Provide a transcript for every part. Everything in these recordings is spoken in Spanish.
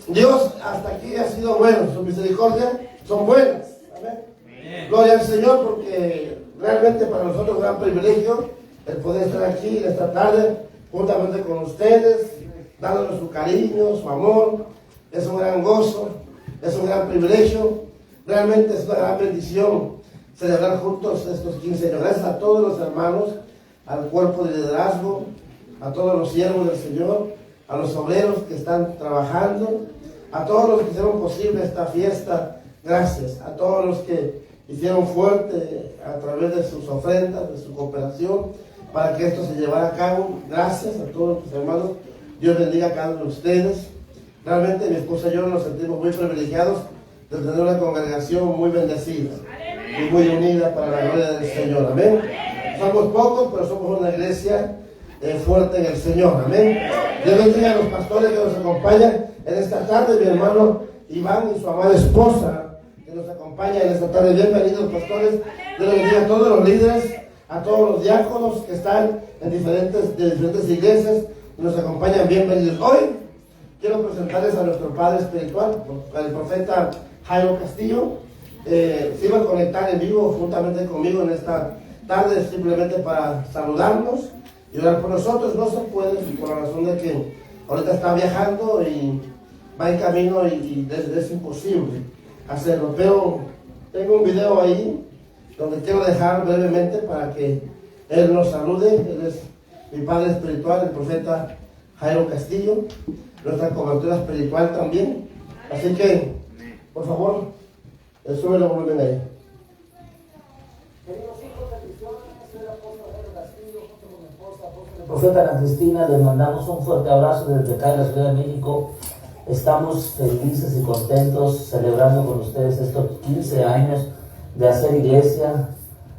Dios hasta aquí ha sido bueno, sus misericordias son buenas. Amén. Gloria al Señor, porque realmente para nosotros es un gran privilegio el poder estar aquí esta tarde juntamente con ustedes, dándonos su cariño, su amor. Es un gran gozo, es un gran privilegio, realmente es una gran bendición celebrar juntos estos 15 años. Gracias a todos los hermanos, al cuerpo de liderazgo, a todos los siervos del Señor, a los obreros que están trabajando, a todos los que hicieron posible esta fiesta. Gracias a todos los que hicieron fuerte a través de sus ofrendas, de su cooperación, para que esto se llevara a cabo. Gracias a todos mis hermanos. Dios bendiga a cada uno de ustedes. Realmente mi esposa y yo nos sentimos muy privilegiados de tener una congregación muy bendecida y muy unida para la gloria del Señor. Amén. Somos pocos, pero somos una iglesia fuerte en el Señor. Amén. Dios bendiga a los pastores que nos acompañan en esta tarde, mi hermano Iván y su amada esposa que nos acompaña en esta tarde. Bienvenidos, pastores. Dios bendiga a todos los líderes, a todos los diáconos que están en diferentes iglesias y nos acompañan. Bienvenidos. Hoy quiero presentarles a nuestro padre espiritual, el profeta Jairo Castillo. Se iba a conectar en vivo juntamente conmigo en esta tarde, simplemente para saludarnos y orar por nosotros. No se puede por la razón de que ahorita está viajando y va en camino y es imposible hacerlo, pero tengo un video ahí donde quiero dejar brevemente para que él nos salude. Él es mi padre espiritual, el profeta Jairo Castillo, nuestra cobertura espiritual también. Así que, por favor, sube el volumen ahí. Queridos hijos, bendiciones. Soy el apóstol Jairo Castillo, junto con mi esposa, apóstol profeta Ana Cristina. Les mandamos un fuerte abrazo desde acá en la Ciudad de México. Estamos felices y contentos celebrando con ustedes estos 15 años de hacer iglesia,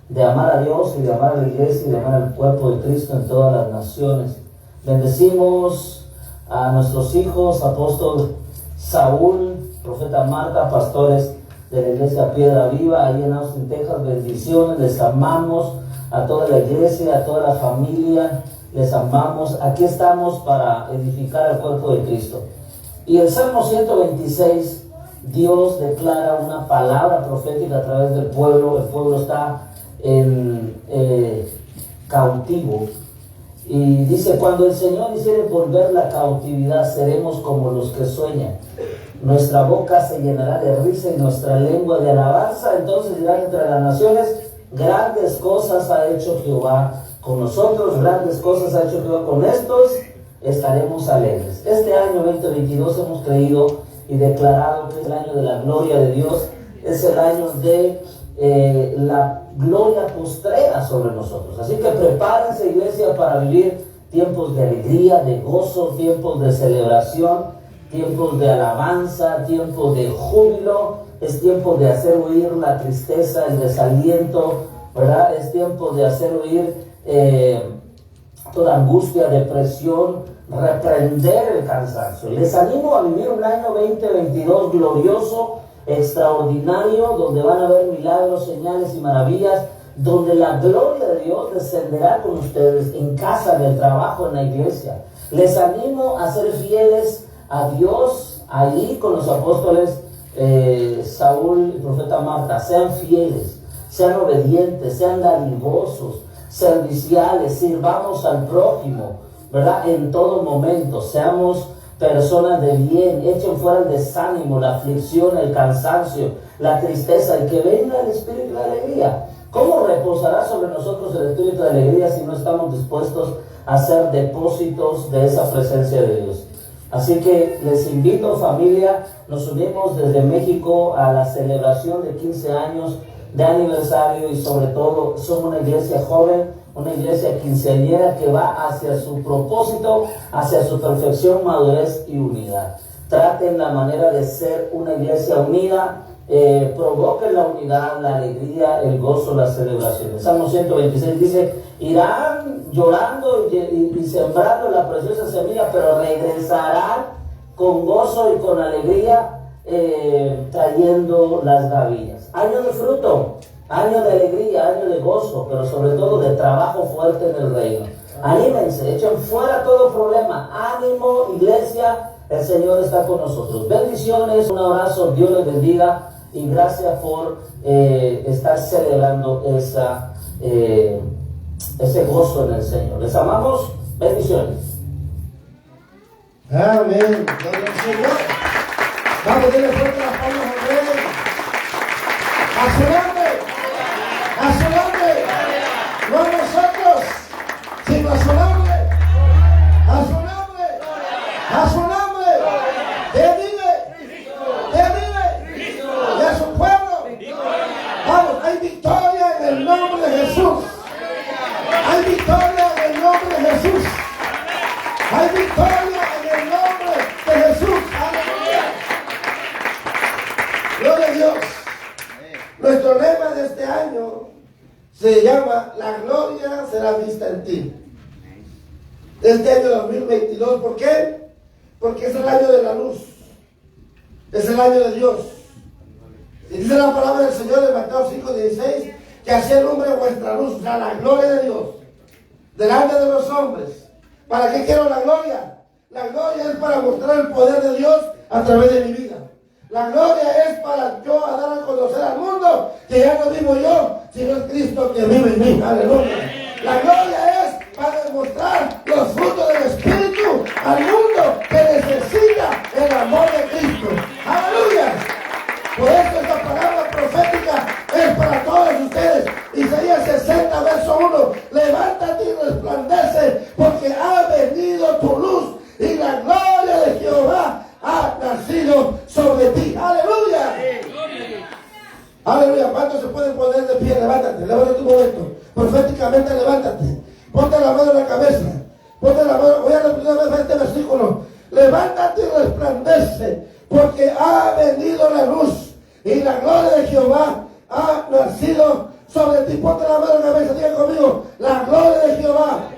de amar a Dios y de amar a la iglesia y de amar al cuerpo de Cristo en todas las naciones. Bendecimos a nuestros hijos, apóstol Saúl, profeta Marta, pastores de la iglesia Piedra Viva, ahí en Austin, Texas. Bendiciones, les amamos a toda la iglesia, a toda la familia, les amamos. Aquí estamos para edificar el cuerpo de Cristo. Y el Salmo 126, Dios declara una palabra profética a través del pueblo. El pueblo está en cautivo. Y dice: cuando el Señor hiciere volver la cautividad, seremos como los que sueñan. Nuestra boca se llenará de risa y nuestra lengua de alabanza. Entonces dirán entre las naciones: grandes cosas ha hecho Jehová con nosotros, grandes cosas ha hecho Jehová con estos, estaremos alegres. Este año 2022 hemos creído y declarado que es el año de la gloria de Dios, es el año de la gloria postrera sobre nosotros. Así que prepárense, iglesia, para vivir tiempos de alegría, de gozo, tiempos de celebración, tiempos de alabanza, tiempos de júbilo. Es tiempo de hacer huir la tristeza, el desaliento, ¿verdad? Es tiempo de hacer huir toda angustia, depresión, reprender el cansancio. Les animo a vivir un año 2022 glorioso, extraordinario, donde van a haber milagros, señales y maravillas, donde la gloria de Dios descenderá con ustedes en casa, en el trabajo, en la iglesia. Les animo a ser fieles a Dios allí con los apóstoles Saúl y profeta Marta. Sean fieles, sean obedientes, sean dadivosos, serviciales, sirvamos al prójimo, ¿verdad? En todo momento, seamos personas de bien, echen fuera el desánimo, la aflicción, el cansancio, la tristeza, y que venga el espíritu de alegría. ¿Cómo reposará sobre nosotros el espíritu de alegría si no estamos dispuestos a hacer depósitos de esa presencia de Dios? Así que les invito, familia, nos unimos desde México a la celebración de 15 años de aniversario, y sobre todo somos una iglesia joven, una iglesia quinceañera que va hacia su propósito, hacia su perfección, madurez y unidad. Traten la manera de ser una iglesia unida, provoquen la unidad, la alegría, el gozo, las celebraciones. Salmo 126 dice: irán llorando y sembrando la preciosa semilla, pero regresarán con gozo y con alegría, trayendo las gavillas. Año de fruto, año de alegría, año de gozo, pero sobre todo de trabajo fuerte en el reino. Anímense, echen fuera todo problema. Ánimo, iglesia, El Señor está con nosotros. Bendiciones, un abrazo, Dios les bendiga y gracias por estar celebrando ese gozo en el Señor. Les amamos, bendiciones. Amén. Gloria al Señor. Vamos a darle fuerte las palmas al Rey. A su nombre. A su nombre. No a nosotros, sino a su nombre. A su nombre. A su nombre. Que vive. Que vive. Y a su pueblo. Vamos, hay victoria en el nombre de Jesús. Hay victoria en el nombre de Jesús. Hay victoria en el nombre de Jesús. Aleluya. Gloria a Dios. Nuestro lema de este año se llama La gloria será vista en ti. Este año 2022, ¿por qué? Porque es el año de la luz. Es el año de Dios. Y dice la palabra del Señor en Mateo 5:16 que así alumbra vuestra luz, o sea, la gloria de Dios, delante de los hombres. ¿Para qué quiero la gloria? La gloria es para mostrar el poder de Dios a través de mi vida. La gloria es para yo dar a conocer al mundo que ya no vivo yo, sino es Cristo que vive en mí. Aleluya. La gloria es para demostrar los frutos del Espíritu al mundo que necesita el amor de Cristo. Aleluya. Por eso esta palabra profética es para todos ustedes. Isaías 60, verso 1. Levántate y resplandece, porque ha venido tu luz y la gloria de Jehová ha nacido sobre ti. Aleluya. Aleluya. ¿Cuántos se pueden poner de pie? Levántate, levántate un momento. Proféticamente levántate. Ponte la mano en la cabeza. Ponte la mano. Voy a repetir este versículo. Levántate y resplandece, porque ha venido la luz y la gloria de Jehová ha nacido sobre ti. Ponte la mano en la cabeza. Diga conmigo. La gloria de Jehová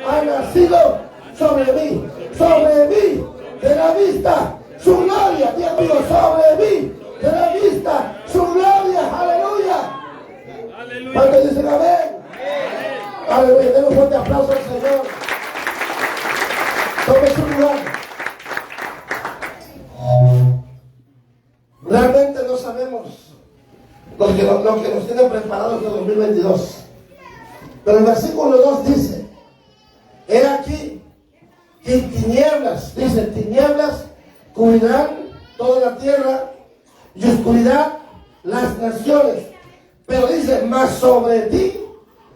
ha nacido sobre mí. Sobre mí. De la vista su gloria. Diga conmigo. Sobre mí. De la vista su gloria. Aleluya. ¿Cuántos dicen amén? Aleluya. Den un fuerte aplauso al Señor. Tome su lugar. Realmente no sabemos lo que nos tiene preparados en 2022. Pero el versículo 2 dice: he aquí que tinieblas, dice, tinieblas cubrirán toda la tierra y oscuridad las naciones. Pero dice: mas sobre ti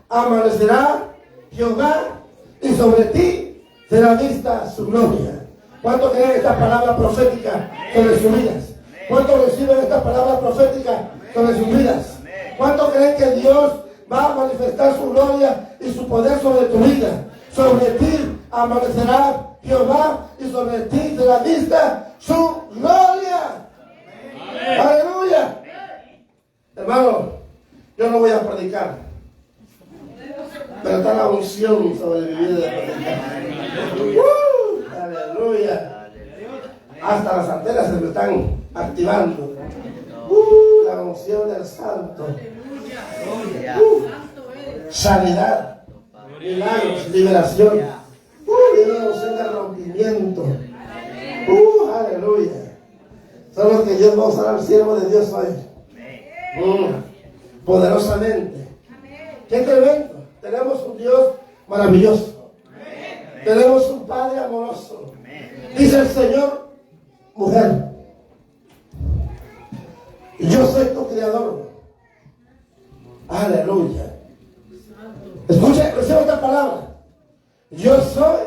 amanecerá Jehová y sobre ti será vista su gloria. ¿Cuántos creen esta palabra profética sobre sus vidas? ¿Cuántos reciben esta palabra profética sobre sus vidas? ¿Cuántos creen que Dios va a manifestar su gloria y su poder sobre tu vida? Sobre ti amanecerá Jehová y sobre ti será vista su gloria. Aleluya. Hermano, yo no voy a predicar, pero está la unción sobre mi vida de predicar. Aleluya. Hasta las antenas se me están activando. La unción del Santo. Sanidad, milagros, liberación. Viene la unción del rompimiento. Aleluya. Son los que Dios va a usar al siervo de Dios hoy. Poderosamente. Qué tremendo. Tenemos un Dios maravilloso. Tenemos un Padre amoroso. Dice el Señor: mujer, yo soy tu criador. Aleluya. Escucha, recibe esta palabra. Yo soy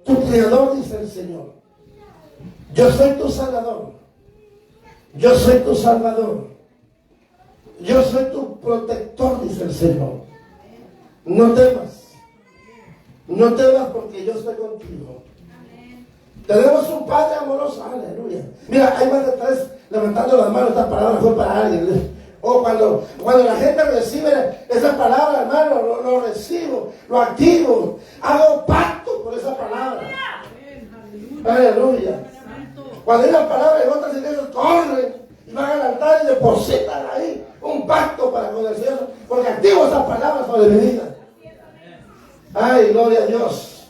tu criador, dice el Señor. Yo soy tu salvador. Yo soy tu salvador. Yo soy tu protector, dice el Señor. No temas. No temas, porque yo estoy contigo. Tenemos un Padre amoroso. Aleluya. Mira, hay más de 3 levantando las manos. Esta palabra fue para alguien. O cuando la gente recibe esa palabra, hermano, lo recibo, lo activo. Hago pacto por esa palabra. Aleluya. Cuando hay una palabra en otras iglesias, corren y van al altar y depositan ahí un pacto para con el Señor, porque activo esa palabra sobre mi vida. Ay, gloria a Dios.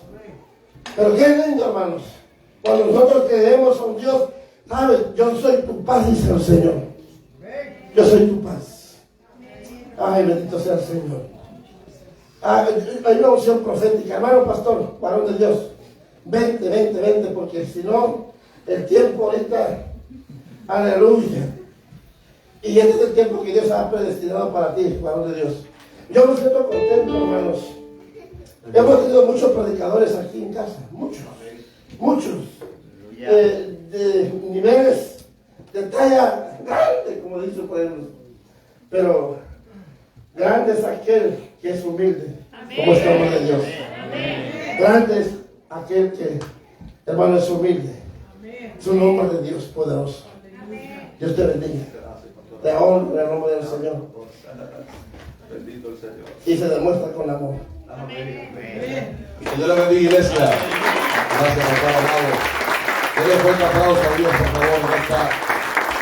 Pero qué lindo, hermanos, Cuando nosotros creemos en Dios, ¿sabes? Yo soy tu paz, dice el Señor. Yo soy tu paz. Ay, bendito sea el Señor. Hay una unción profética. Hermano pastor, varón de Dios, vente, porque si no, el tiempo ahorita, aleluya. Y este es el tiempo que Dios ha predestinado para ti, varón de Dios. Yo me siento contento, hermanos. Hemos tenido muchos predicadores aquí en casa, muchos, de niveles, de talla grande, como dice por ejemplo. Pero grande es aquel que es humilde, como es el hombre de Dios. Grande es aquel que, hermano, es humilde. Es un hombre de Dios poderoso. Dios te bendiga. Te honro en el nombre del Señor. Bendito el Señor. Y se demuestra con amor. Amén. Que Dios le bendiga, iglesia. Gracias por estar amados. Denle fuerte aplauso a Dios, por favor, en esta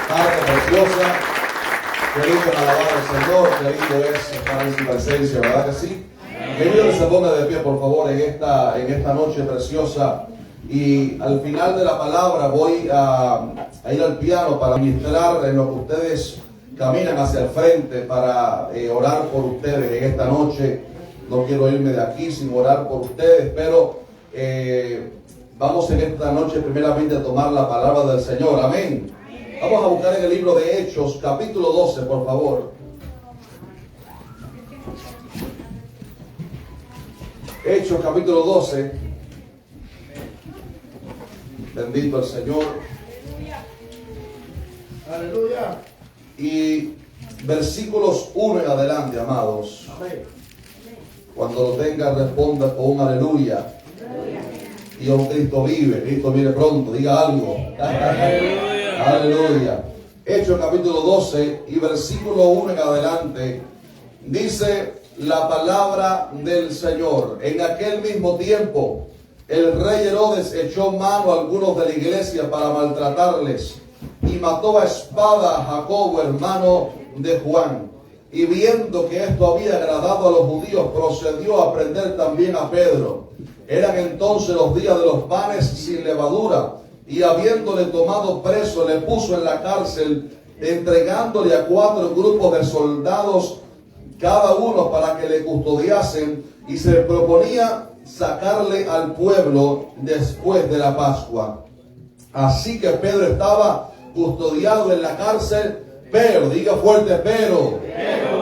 tarde preciosa. Qué lindo es alabar al Señor, qué lindo es estar en su presencia, ¿verdad que sí? Querido, que se ponga de pie, por favor, en esta noche preciosa. Y al final de la palabra voy a ir al piano para ministrar en lo que ustedes caminan hacia el frente, para orar por ustedes en esta noche. No quiero irme de aquí sin orar por ustedes, pero vamos en esta noche primeramente a tomar la palabra del Señor. Amén. Vamos a buscar en el libro de Hechos, capítulo 12, por favor. Hechos, capítulo 12. Bendito el Señor. Aleluya. Y versículos 1 en adelante, amados. Amén. Cuando lo tenga, responda con un aleluya. Y un Cristo viene pronto, diga algo. Aleluya. Hechos capítulo 12 y versículo 1 en adelante, dice la palabra del Señor. En aquel mismo tiempo, el rey Herodes echó mano a algunos de la iglesia para maltratarles y mató a espada a Jacobo, hermano de Juan. Y viendo que esto había agradado a los judíos, procedió a prender también a Pedro. Eran entonces los días de los panes sin levadura, y habiéndole tomado preso, le puso en la cárcel, entregándole a 4 grupos de soldados cada uno para que le custodiasen, y se proponía sacarle al pueblo después de la Pascua. Así que Pedro estaba custodiado en la cárcel, pero, diga fuerte, pero,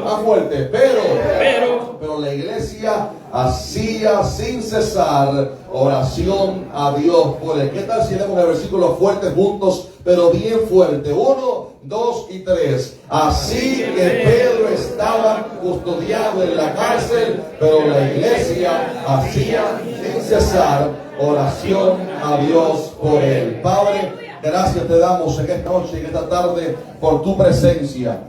más fuerte, pero la iglesia hacía sin cesar oración a Dios por él. ¿Qué tal si leemos el versículo fuerte juntos, pero bien fuerte? 1, 2 y 3. Así que Pedro estaba custodiado en la cárcel, pero la iglesia hacía sin cesar oración a Dios por él. Padre, gracias te damos en esta noche y en esta tarde por tu presencia.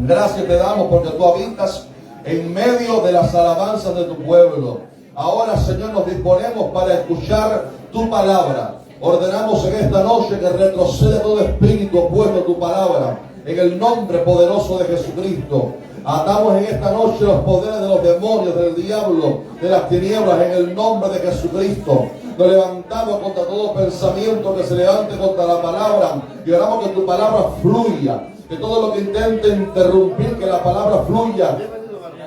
Gracias te damos porque tú habitas en medio de las alabanzas de tu pueblo. Ahora, Señor, nos disponemos para escuchar tu palabra. Ordenamos en esta noche que retroceda todo espíritu opuesto a tu palabra, en el nombre poderoso de Jesucristo. Atamos en esta noche los poderes de los demonios, del diablo, de las tinieblas, en el nombre de Jesucristo. Nos levantamos contra todo pensamiento que se levante contra la palabra y oramos que tu palabra fluya, que todo lo que intente interrumpir que la palabra fluya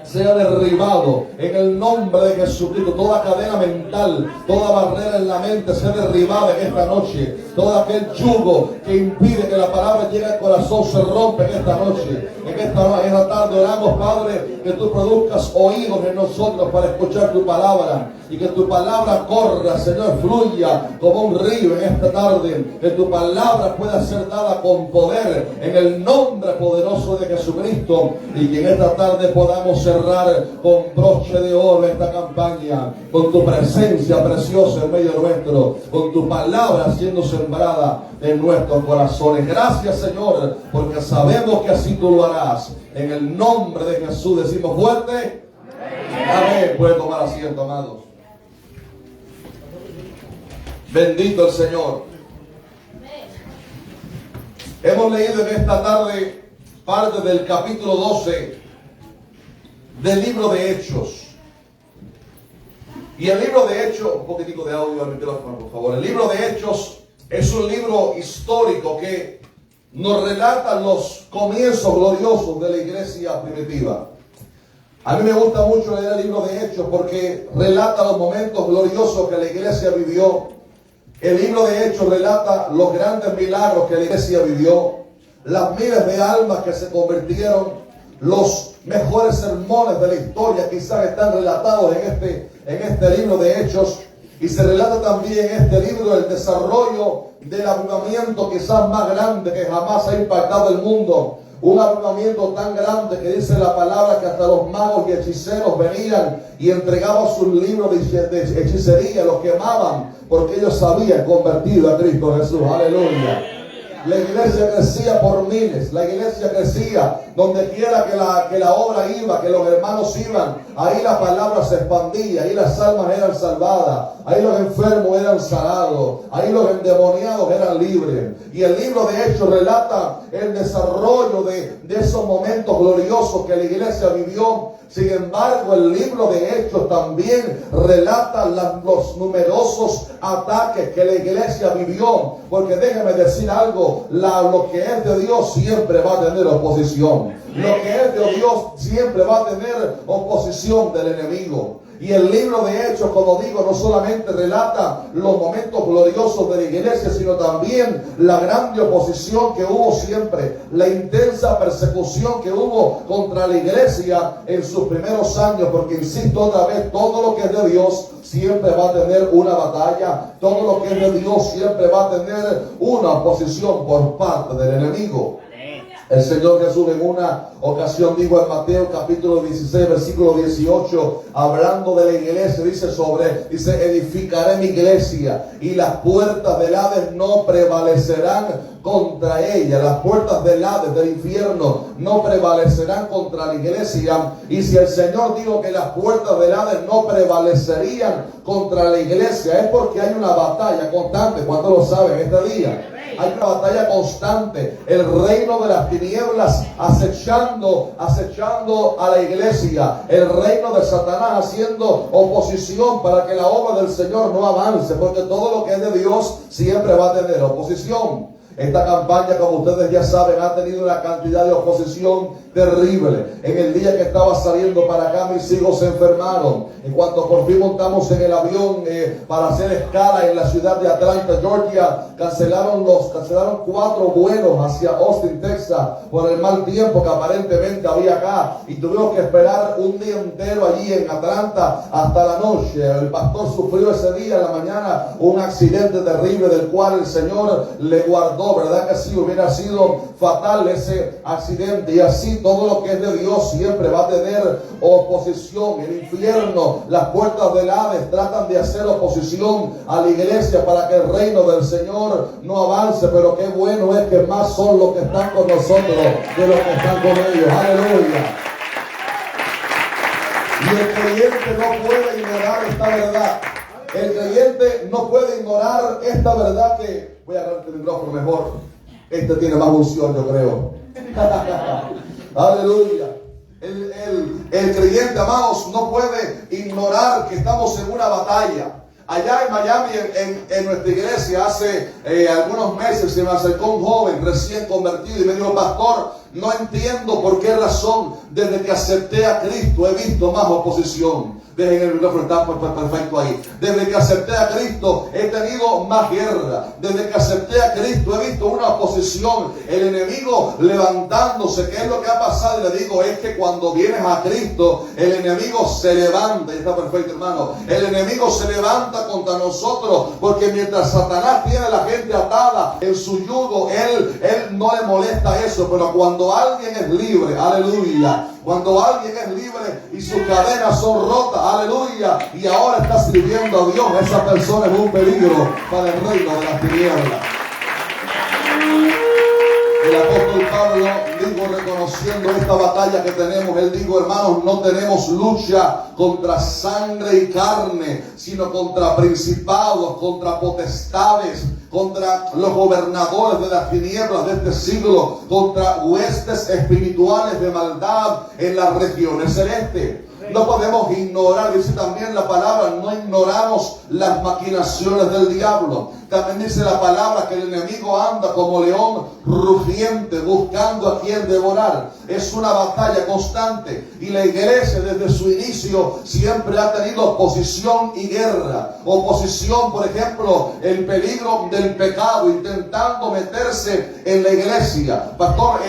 sea derribado en el nombre de Jesucristo. Toda cadena mental, toda barrera en la mente sea derribada en esta noche. Todo aquel yugo que impide que la palabra llegue al corazón se rompe en esta noche. En esta tarde oramos, Padre, que tú produzcas oídos en nosotros para escuchar tu palabra y que tu palabra corra, Señor, fluya como un río en esta tarde. Que tu palabra pueda ser dada con poder en el nombre poderoso de Jesucristo y que en esta tarde podamos cerrar con broche de oro esta campaña, con tu presencia preciosa en medio nuestro, con tu palabra siendo sembrada en nuestros corazones. Gracias, Señor, porque sabemos que así tú lo harás. En el nombre de Jesús decimos fuerte. Amén. Pueden tomar asiento, amados. Bendito el Señor. Hemos leído en esta tarde parte del capítulo 12 del libro de Hechos. Y el libro de Hechos, un poquitico de audio al micrófono, por favor. El libro de Hechos es un libro histórico que nos relata los comienzos gloriosos de la iglesia primitiva. A mí me gusta mucho leer el libro de Hechos porque relata los momentos gloriosos que la iglesia vivió. El libro de Hechos relata los grandes milagros que la iglesia vivió, las miles de almas que se convirtieron, los mejores sermones de la historia quizás están relatados en este libro de Hechos. Y se relata también en este libro el desarrollo del avivamiento quizás más grande que jamás ha impactado el mundo. Un avivamiento tan grande que dice la palabra que hasta los magos y hechiceros venían y entregaban sus libros de hechicería, los quemaban porque ellos se habían convertido a Cristo Jesús. Aleluya. La iglesia crecía por miles, la iglesia crecía donde quiera que la obra iba, que los hermanos iban, ahí la palabra se expandía, ahí las almas eran salvadas, ahí los enfermos eran sanados, ahí los endemoniados eran libres. Y el libro de Hechos relata el desarrollo de esos momentos gloriosos que la iglesia vivió. Sin embargo, el libro de Hechos también relata los numerosos ataques que la iglesia vivió. Porque déjeme decir algo, lo que es de Dios siempre va a tener oposición. Lo que es de Dios siempre va a tener oposición del enemigo. Y el libro de Hechos, como digo, no solamente relata los momentos gloriosos de la iglesia, sino también la grande oposición que hubo siempre, la intensa persecución que hubo contra la iglesia en sus primeros años, porque insisto otra vez, todo lo que es de Dios siempre va a tener una batalla, todo lo que es de Dios siempre va a tener una oposición por parte del enemigo. El Señor Jesús en una ocasión dijo en Mateo capítulo 16 versículo 18, hablando de la iglesia, dice edificaré mi iglesia y las puertas del Hades no prevalecerán contra ella. Las puertas del Hades, del infierno, no prevalecerán contra la iglesia. Y si el Señor dijo que las puertas del Hades no prevalecerían contra la iglesia, es porque hay una batalla constante. ¿Cuántos lo saben este día? Hay una batalla constante. El reino de las tinieblas acechando a la iglesia. El reino de Satanás haciendo oposición para que la obra del Señor no avance. Porque todo lo que es de Dios siempre va a tener oposición. Esta campaña, como ustedes ya saben, ha tenido una cantidad de oposición terrible. En el día que estaba saliendo para acá, mis hijos se enfermaron. En cuanto por fin montamos en el avión para hacer escala en la ciudad de Atlanta, Georgia, cancelaron 4 vuelos hacia Austin, Texas, por el mal tiempo que aparentemente había acá. Y tuvimos que esperar un día entero allí en Atlanta hasta la noche. El pastor sufrió ese día en la mañana un accidente terrible del cual el Señor le guardó. ¿Verdad que sí? Hubiera sido fatal ese accidente. Y así todo lo que es de Dios siempre va a tener oposición. El infierno, las puertas del Hades tratan de hacer oposición a la iglesia para que el reino del Señor no avance. Pero qué bueno es que más son los que están con nosotros que los que están con ellos. Aleluya. Y el creyente no puede ignorar esta verdad. El creyente no puede ignorar esta verdad que... Voy a agarrar el micrófono mejor. Este tiene más unción, yo creo. Aleluya. El creyente, amados, no puede ignorar que estamos en una batalla. Allá en Miami, en nuestra iglesia, hace algunos meses se me acercó un joven recién convertido y me dijo: pastor, no entiendo por qué razón desde que acepté a Cristo he visto más oposición. Dejen el micrófono, está perfecto ahí. Desde que acepté a Cristo he tenido más guerra. Desde que acepté a Cristo he visto una oposición. El enemigo levantándose. ¿Qué es lo que ha pasado? Y le digo, es que cuando vienes a Cristo, el enemigo se levanta. Y está perfecto, hermano. El enemigo se levanta contra nosotros. Porque mientras Satanás tiene a la gente atada en su yugo, él no le molesta eso. Pero cuando alguien es libre, aleluya. Cuando alguien es libre y sus cadenas son rotas, aleluya, y ahora está sirviendo a Dios, esa persona es un peligro para el reino de las tinieblas. El apóstol Pablo dijo, reconociendo esta batalla que tenemos, él dijo: hermanos, no tenemos lucha contra sangre y carne, sino contra principados, contra potestades, contra los gobernadores de las tinieblas de este siglo, contra huestes espirituales de maldad en las regiones celestes. No podemos ignorar, dice también la palabra, no ignoramos las maquinaciones del diablo. También dice la palabra que el enemigo anda como león rugiente buscando a quien devorar. Es una batalla constante y la iglesia desde su inicio siempre ha tenido oposición y guerra. Oposición, por ejemplo, el peligro del pecado intentando meterse en la iglesia. Pastor,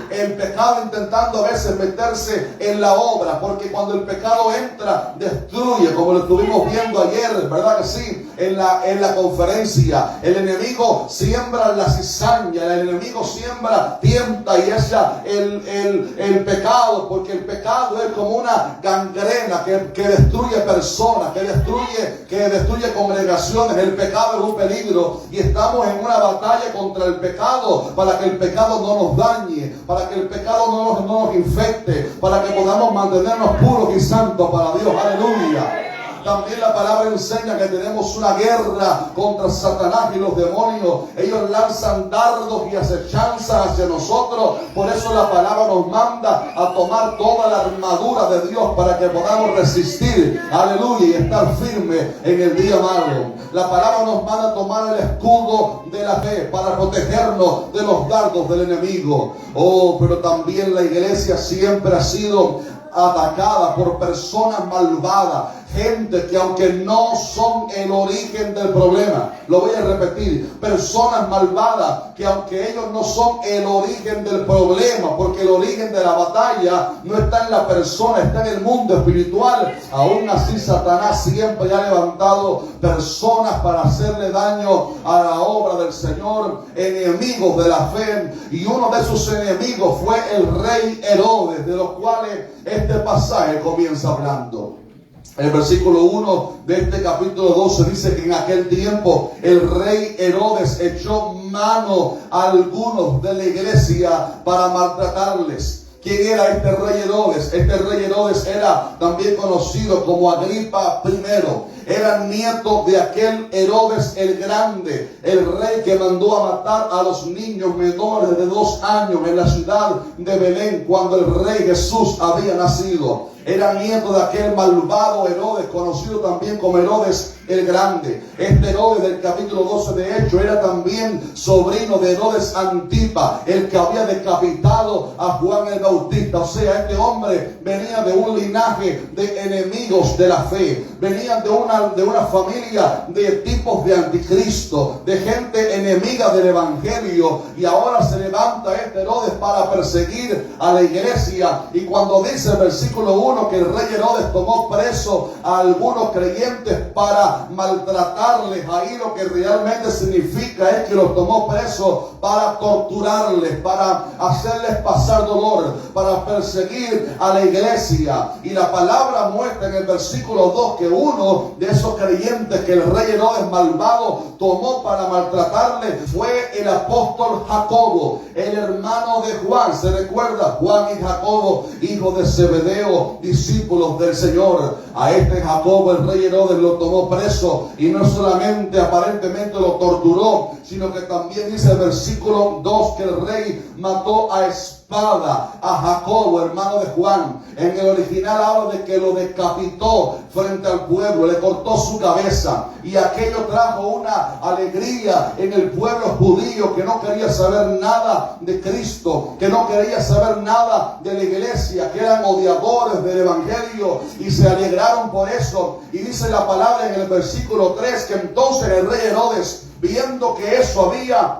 el pecado intentando a veces meterse en la obra, porque cuando el pecado entra, destruye, como lo estuvimos viendo ayer, ¿verdad que sí? En la conferencia. El enemigo siembra la cizaña, el enemigo siembra, tienta y echa el pecado, porque el pecado es como una gangrena que destruye personas, que destruye congregaciones. El pecado es un peligro y estamos en una batalla contra el pecado para que el pecado no nos dañe, para que el pecado no nos infecte, para que podamos mantenernos puros y santos para Dios. Aleluya. También la palabra enseña que tenemos una guerra contra Satanás y los demonios. Ellos lanzan dardos y acechanzas hacia nosotros. Por eso la palabra nos manda a tomar toda la armadura de Dios para que podamos resistir, aleluya, y estar firme en el día malo. La palabra nos manda a tomar el escudo de la fe para protegernos de los dardos del enemigo. Oh, pero también la iglesia siempre ha sido atacada por personas malvadas. Gente que aunque no son el origen del problema, lo voy a repetir, personas malvadas que aunque ellos no son el origen del problema, porque el origen de la batalla no está en la persona, está en el mundo espiritual, aún así Satanás siempre ha levantado personas para hacerle daño a la obra del Señor, enemigos de la fe, y uno de sus enemigos fue el rey Herodes, de los cuales este pasaje comienza hablando. El versículo 1 de este capítulo 12 dice que en aquel tiempo el rey Herodes echó mano a algunos de la iglesia para maltratarles. ¿Quién era este rey Herodes? Este rey Herodes era también conocido como Agripa I. Era nieto de aquel Herodes el Grande, el rey que mandó a matar a los niños menores de 2 años en la ciudad de Belén cuando el rey Jesús había nacido. Era nieto de aquel malvado Herodes, conocido también como Herodes el Grande. Este Herodes del capítulo 12 de Hechos era también sobrino de Herodes Antipa, el que había decapitado a Juan el Bautista. O sea, este hombre venía de un linaje de enemigos de la fe. Venían de una familia de tipos de anticristo, de gente enemiga del evangelio. Y ahora se levanta este Herodes para perseguir a la iglesia. Y cuando dice el versículo 1 que el rey Herodes tomó preso a algunos creyentes para maltratarles, ahí lo que realmente significa es que los tomó presos para torturarles, para hacerles pasar dolor, para perseguir a la iglesia. Y la palabra muestra en el versículo 2 que uno de esos creyentes que el rey Herodes malvado tomó para maltratarle fue el apóstol Jacobo, el hermano de Juan. Se recuerda, Juan y Jacobo, hijo de Zebedeo, discípulos del Señor. A este Jacobo el rey Herodes lo tomó preso y no solamente aparentemente lo torturó, sino que también dice el versículo 2 que el rey mató a espada a Jacobo, hermano de Juan. En el original habla de que lo decapitó frente al pueblo, le cortó su cabeza, y aquello trajo una alegría en el pueblo judío que no quería saber nada de Cristo, que no quería saber nada de la iglesia, que eran odiadores del evangelio, y se alegraron por eso. Y dice la palabra en el versículo 3 que entonces el rey Herodes, viendo que eso había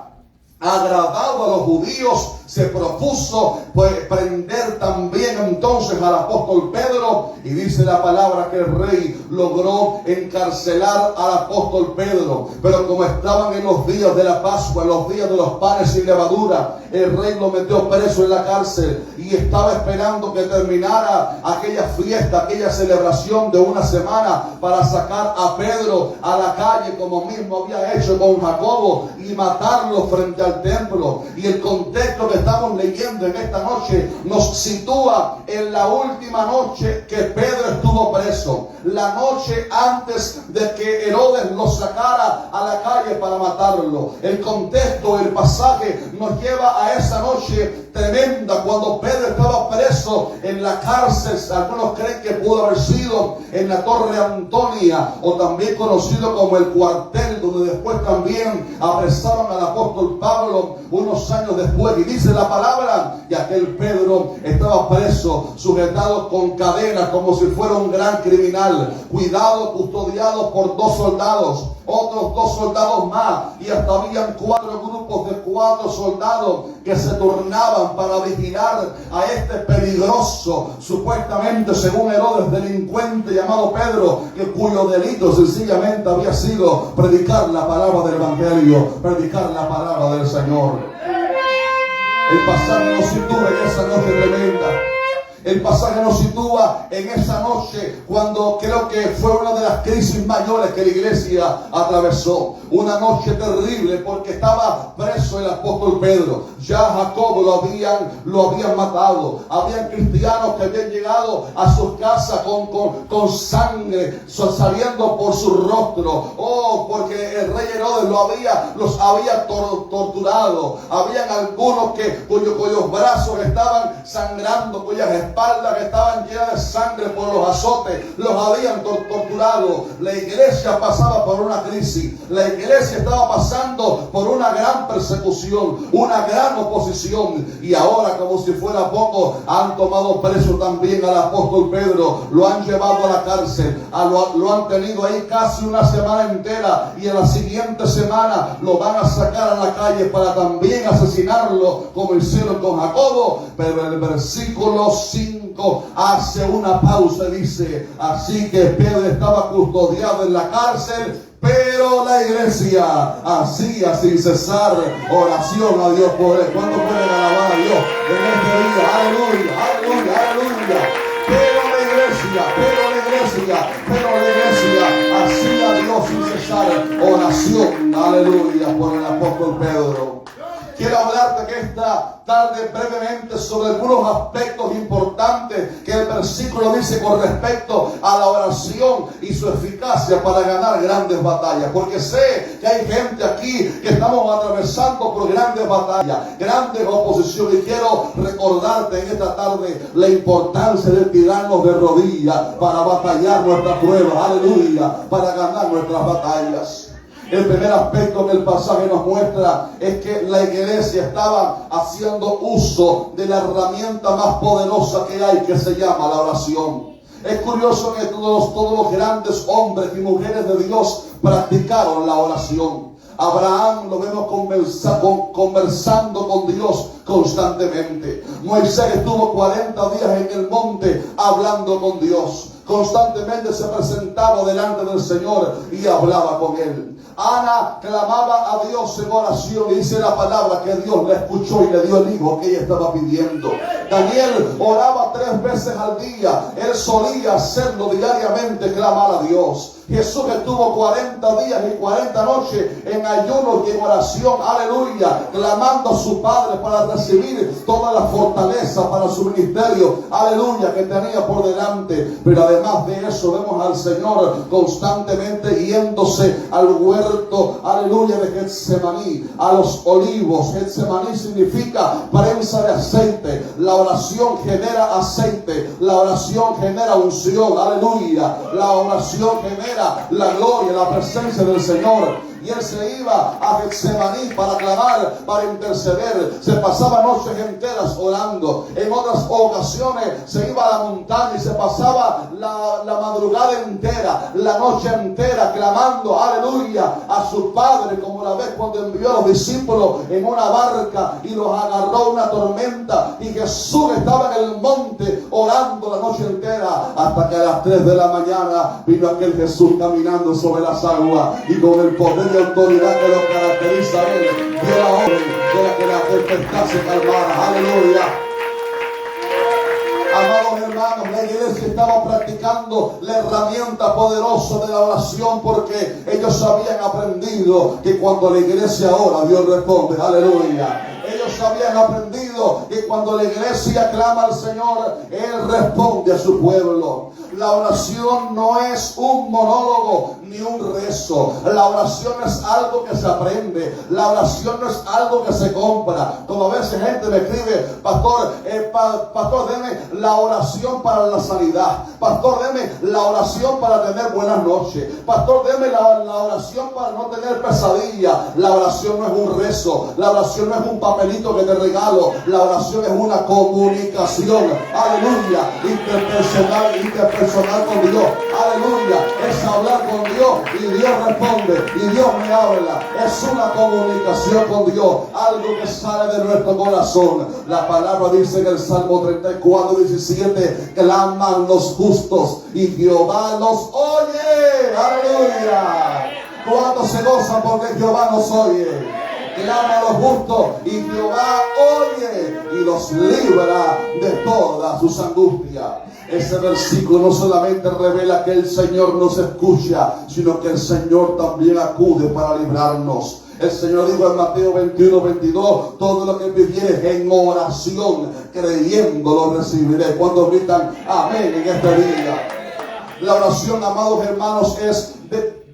agradado a los judíos, se propuso prender también entonces al apóstol Pedro, y dice la palabra que el rey logró encarcelar al apóstol Pedro. Pero como estaban en los días de la Pascua, en los días de los panes sin levadura, el rey lo metió preso en la cárcel y estaba esperando que terminara aquella fiesta, aquella celebración de una semana para sacar a Pedro a la calle, como mismo había hecho con Jacobo, y matarlo frente al templo. Y el contexto que estamos leyendo en esta noche nos sitúa en la última noche que Pedro estuvo preso, la noche antes de que Herodes lo sacara a la calle para matarlo. El contexto, el pasaje nos lleva a esa noche tremenda cuando Pedro estaba preso en la cárcel. Algunos creen que pudo haber sido en la Torre Antonia, o también conocido como el cuartel, donde después también apresaron al apóstol Pablo unos años después. Y dice la palabra, y aquel Pedro estaba preso, sujetado con cadenas como si fuera un gran criminal, cuidado, custodiado por 2 soldados, otros 2 soldados más, y hasta habían 4 grupos de 4 soldados que se turnaban para vigilar a este peligroso, supuestamente según Herodes, delincuente llamado Pedro, cuyo delito sencillamente había sido predicar la palabra del Evangelio, predicar la palabra del Señor. El pasaje nos sitúa en esa noche tremenda. El pasaje nos sitúa en esa noche cuando creo que fue una de las crisis mayores que la iglesia atravesó. Una noche terrible porque estaba preso el apóstol Pedro. Ya Jacobo lo habían matado. Habían cristianos que habían llegado a sus casas con sangre saliendo por su rostro. Oh, porque el rey Herodes los había torturado. Habían algunos cuyos brazos estaban sangrando, cuyas espaldas estaban llenas de sangre por los azotes, los habían torturado. La iglesia pasaba por una crisis, la iglesia estaba pasando por una gran persecución, una gran oposición, y ahora, como si fuera poco, han tomado preso también al apóstol Pedro, lo han llevado a la cárcel, lo han tenido ahí casi una semana entera, y en la siguiente semana lo van a sacar a la calle para también asesinarlo, como hicieron con Jacobo. Pero el versículo 5 hace una pausa y dice: así que Pedro estaba custodiado en la cárcel, pero la iglesia hacía sin cesar oración a Dios por él. ¿Cuándo pueden alabar a Dios en este día? Aleluya, aleluya, aleluya. Pero la iglesia hacía a Dios sin cesar oración, aleluya, por el apóstol Pedro. Quiero hablarte que esta tarde brevemente sobre algunos aspectos importantes que el versículo dice con respecto a la oración y su eficacia para ganar grandes batallas. Porque sé que hay gente aquí que estamos atravesando por grandes batallas, grandes oposiciones, y quiero recordarte en esta tarde la importancia de tirarnos de rodillas para batallar nuestras pruebas, aleluya, para ganar nuestras batallas. El primer aspecto que el pasaje nos muestra es que la iglesia estaba haciendo uso de la herramienta más poderosa que hay, que se llama la oración. Es curioso que todos los grandes hombres y mujeres de Dios practicaron la oración. Abraham lo vemos conversando con Dios constantemente. Moisés estuvo 40 días en el monte hablando con Dios. Constantemente se presentaba delante del Señor y hablaba con él. Ana clamaba a Dios en oración, y dice la palabra que Dios la escuchó y le dio el hijo que ella estaba pidiendo. Daniel oraba 3 veces al día. Él solía hacerlo diariamente, clamar a Dios. Jesús estuvo 40 días y 40 noches en ayuno y en oración, aleluya, clamando a su Padre para recibir toda la fortaleza para su ministerio, aleluya, que tenía por delante. Pero además de eso vemos al Señor constantemente yéndose al huerto, aleluya, de Getsemaní, a los olivos. Getsemaní significa prensa de aceite. La oración genera aceite, la oración genera unción, aleluya, la oración genera la gloria, la presencia del Señor. Y él se iba a Getsemaní para clamar, para interceder. Se pasaba noches enteras orando. En otras ocasiones se iba a la montaña y se pasaba la madrugada entera, la noche entera, clamando, aleluya, a su Padre, como la vez cuando envió a los discípulos en una barca y los agarró una tormenta, y Jesús estaba en el monte orando la noche entera, hasta que a las 3 de la mañana vino aquel Jesús caminando sobre las aguas, y con el poder y autoridad que lo caracteriza a él, dio la orden de que la tempestad se calmara. Aleluya. Amados hermanos, la iglesia estaban practicando la herramienta poderosa de la oración, porque ellos habían aprendido que cuando la iglesia ora, Dios responde. Aleluya. Ellos habían aprendido que cuando la iglesia clama al Señor, Él responde a su pueblo. La oración no es un monólogo ni un rezo. La oración es algo que se aprende. La oración no es algo que se compra. Como a veces gente me escribe: pastor, pastor, deme la oración para la sanidad. Pastor, deme la oración para tener buenas noches. Pastor, deme la oración para no tener pesadilla. La oración no es un rezo. La oración no es un papelito que te regalo. La oración es una comunicación. Aleluya. Interpersonal con Dios. Aleluya. Es hablar con Dios y Dios responde y Dios me habla. Es una comunicación con Dios, algo que sale de nuestro corazón. La palabra dice en el Salmo 34:17: claman los justos y Jehová los oye. Aleluya. ¿Cuántos se gozan porque Jehová nos oye? Clama a los justos y Jehová oye y los libra de todas sus angustias. Ese versículo no solamente revela que el Señor nos escucha, sino que el Señor también acude para librarnos. El Señor dijo en Mateo 21:22: todo lo que pidieres en oración, creyendo lo recibiré. ¿Cuántos gritan amén en este día? La oración, amados hermanos,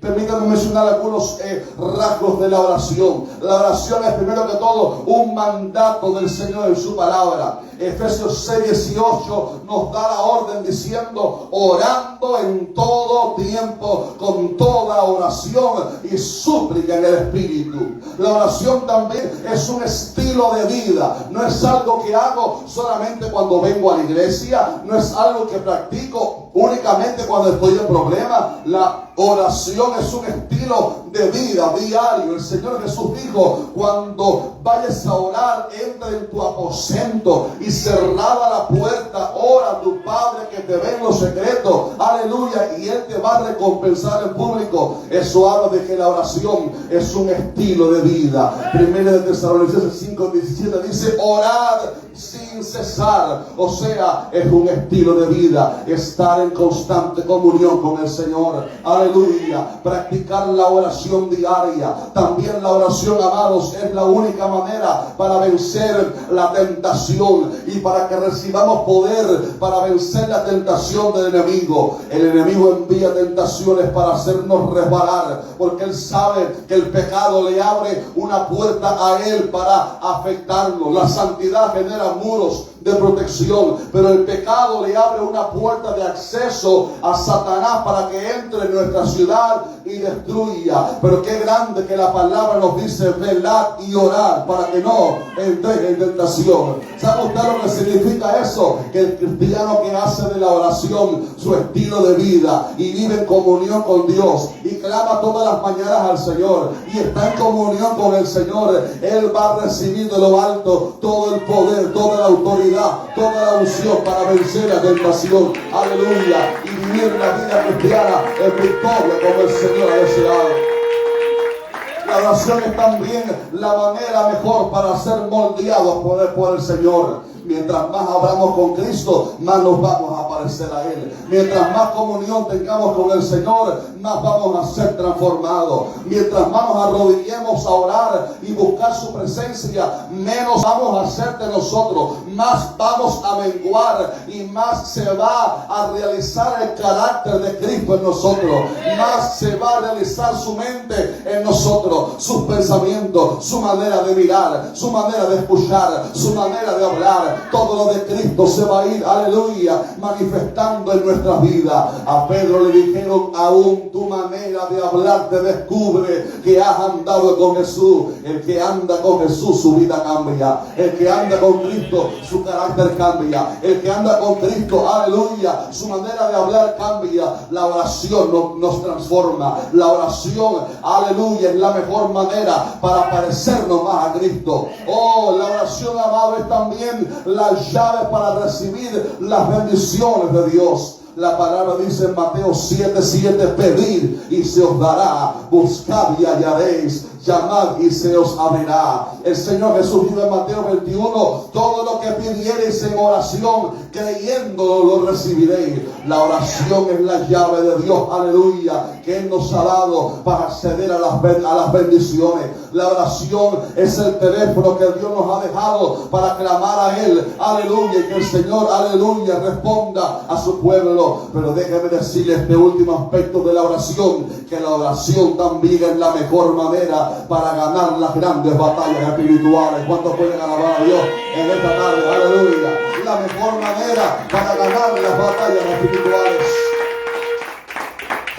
permítanme mencionar algunos rasgos de la oración. La oración es, primero que todo, un mandato del Señor en su palabra. Efesios 6:18 nos da la orden diciendo: orando en todo tiempo, con toda oración y súplica en el Espíritu. La oración también es un estilo de vida. No es algo que hago solamente cuando vengo a la iglesia. No es algo que practico únicamente cuando estoy en problemas. La oración es un estilo de vida diario. El Señor Jesús dijo: cuando vayas a orar, entra en tu aposento y cerrada la puerta, ora a tu Padre que te ve en lo secreto. Aleluya. Y Él te va a recompensar en público. Eso habla de que la oración es un estilo de vida. Primera de Tesalonicenses 5:17 dice: orad sin cesar. O sea, es un estilo de vida, estar en constante comunión con el Señor. Aleluya. Practicar la oración diaria. También la oración, amados, es la única manera para vencer la tentación y para que recibamos poder para vencer la tentación del enemigo. El enemigo envía tentaciones para hacernos resbalar, porque él sabe que el pecado le abre una puerta a él para afectarlo. La santidad genera muros de protección, pero el pecado le abre una puerta de acceso a Satanás para que entre en nuestra ciudad y destruya. Pero qué grande que la palabra nos dice: velad y orad para que no entréis en tentación. ¿Sabe usted lo que significa eso? Que el cristiano que hace de la oración su estilo de vida y vive en comunión con Dios y clama todas las mañanas al Señor y está en comunión con el Señor, él va a recibir de lo alto todo el poder, toda la autoridad, toda la unción para vencer la tentación. Aleluya. Y vivir la vida cristiana en victoria como el Señor ha deseado. La oración es también la manera mejor para ser moldeados por el Señor. Mientras más hablamos con Cristo, más nos vamos a parecer a Él. Mientras más comunión tengamos con el Señor, más vamos a ser transformados. Mientras más nos arrodillemos a orar y buscar su presencia, menos vamos a hacer de nosotros. Más vamos a menguar y más se va a realizar el carácter de Cristo en nosotros. Más se va a realizar su mente en nosotros, sus pensamientos, su manera de mirar, su manera de escuchar, su manera de hablar. Todo lo de Cristo se va a ir, aleluya, manifestando en nuestras vidas. A Pedro le dijeron: aún tu manera de hablar te descubre que has andado con Jesús. El que anda con Jesús, su vida cambia. El que anda con Cristo, su carácter cambia. El que anda con Cristo, aleluya, su manera de hablar cambia. La oración nos transforma. La oración, aleluya, es la mejor manera para parecernos más a Cristo. Oh, la oración, amado, es también las llaves para recibir las bendiciones de Dios. La palabra dice en Mateo 7:7: pedid y se os dará, buscad y hallaréis, llamad y se os abrirá. El Señor Jesús dijo en Mateo 21, todo lo que pidiereis en oración, creyéndolo lo recibiréis. La oración es la llave de Dios, aleluya, que Él nos ha dado para acceder a las bendiciones. La oración es el teléfono que Dios nos ha dejado para clamar a Él, aleluya, y que el Señor, aleluya, responda a su pueblo. Pero déjeme decirle este último aspecto de la oración, que la oración también es la mejor manera para ganar las grandes batallas espirituales. ¿Cuántos pueden alabar a Dios en esta tarde? Aleluya. La mejor manera para ganar las batallas espirituales.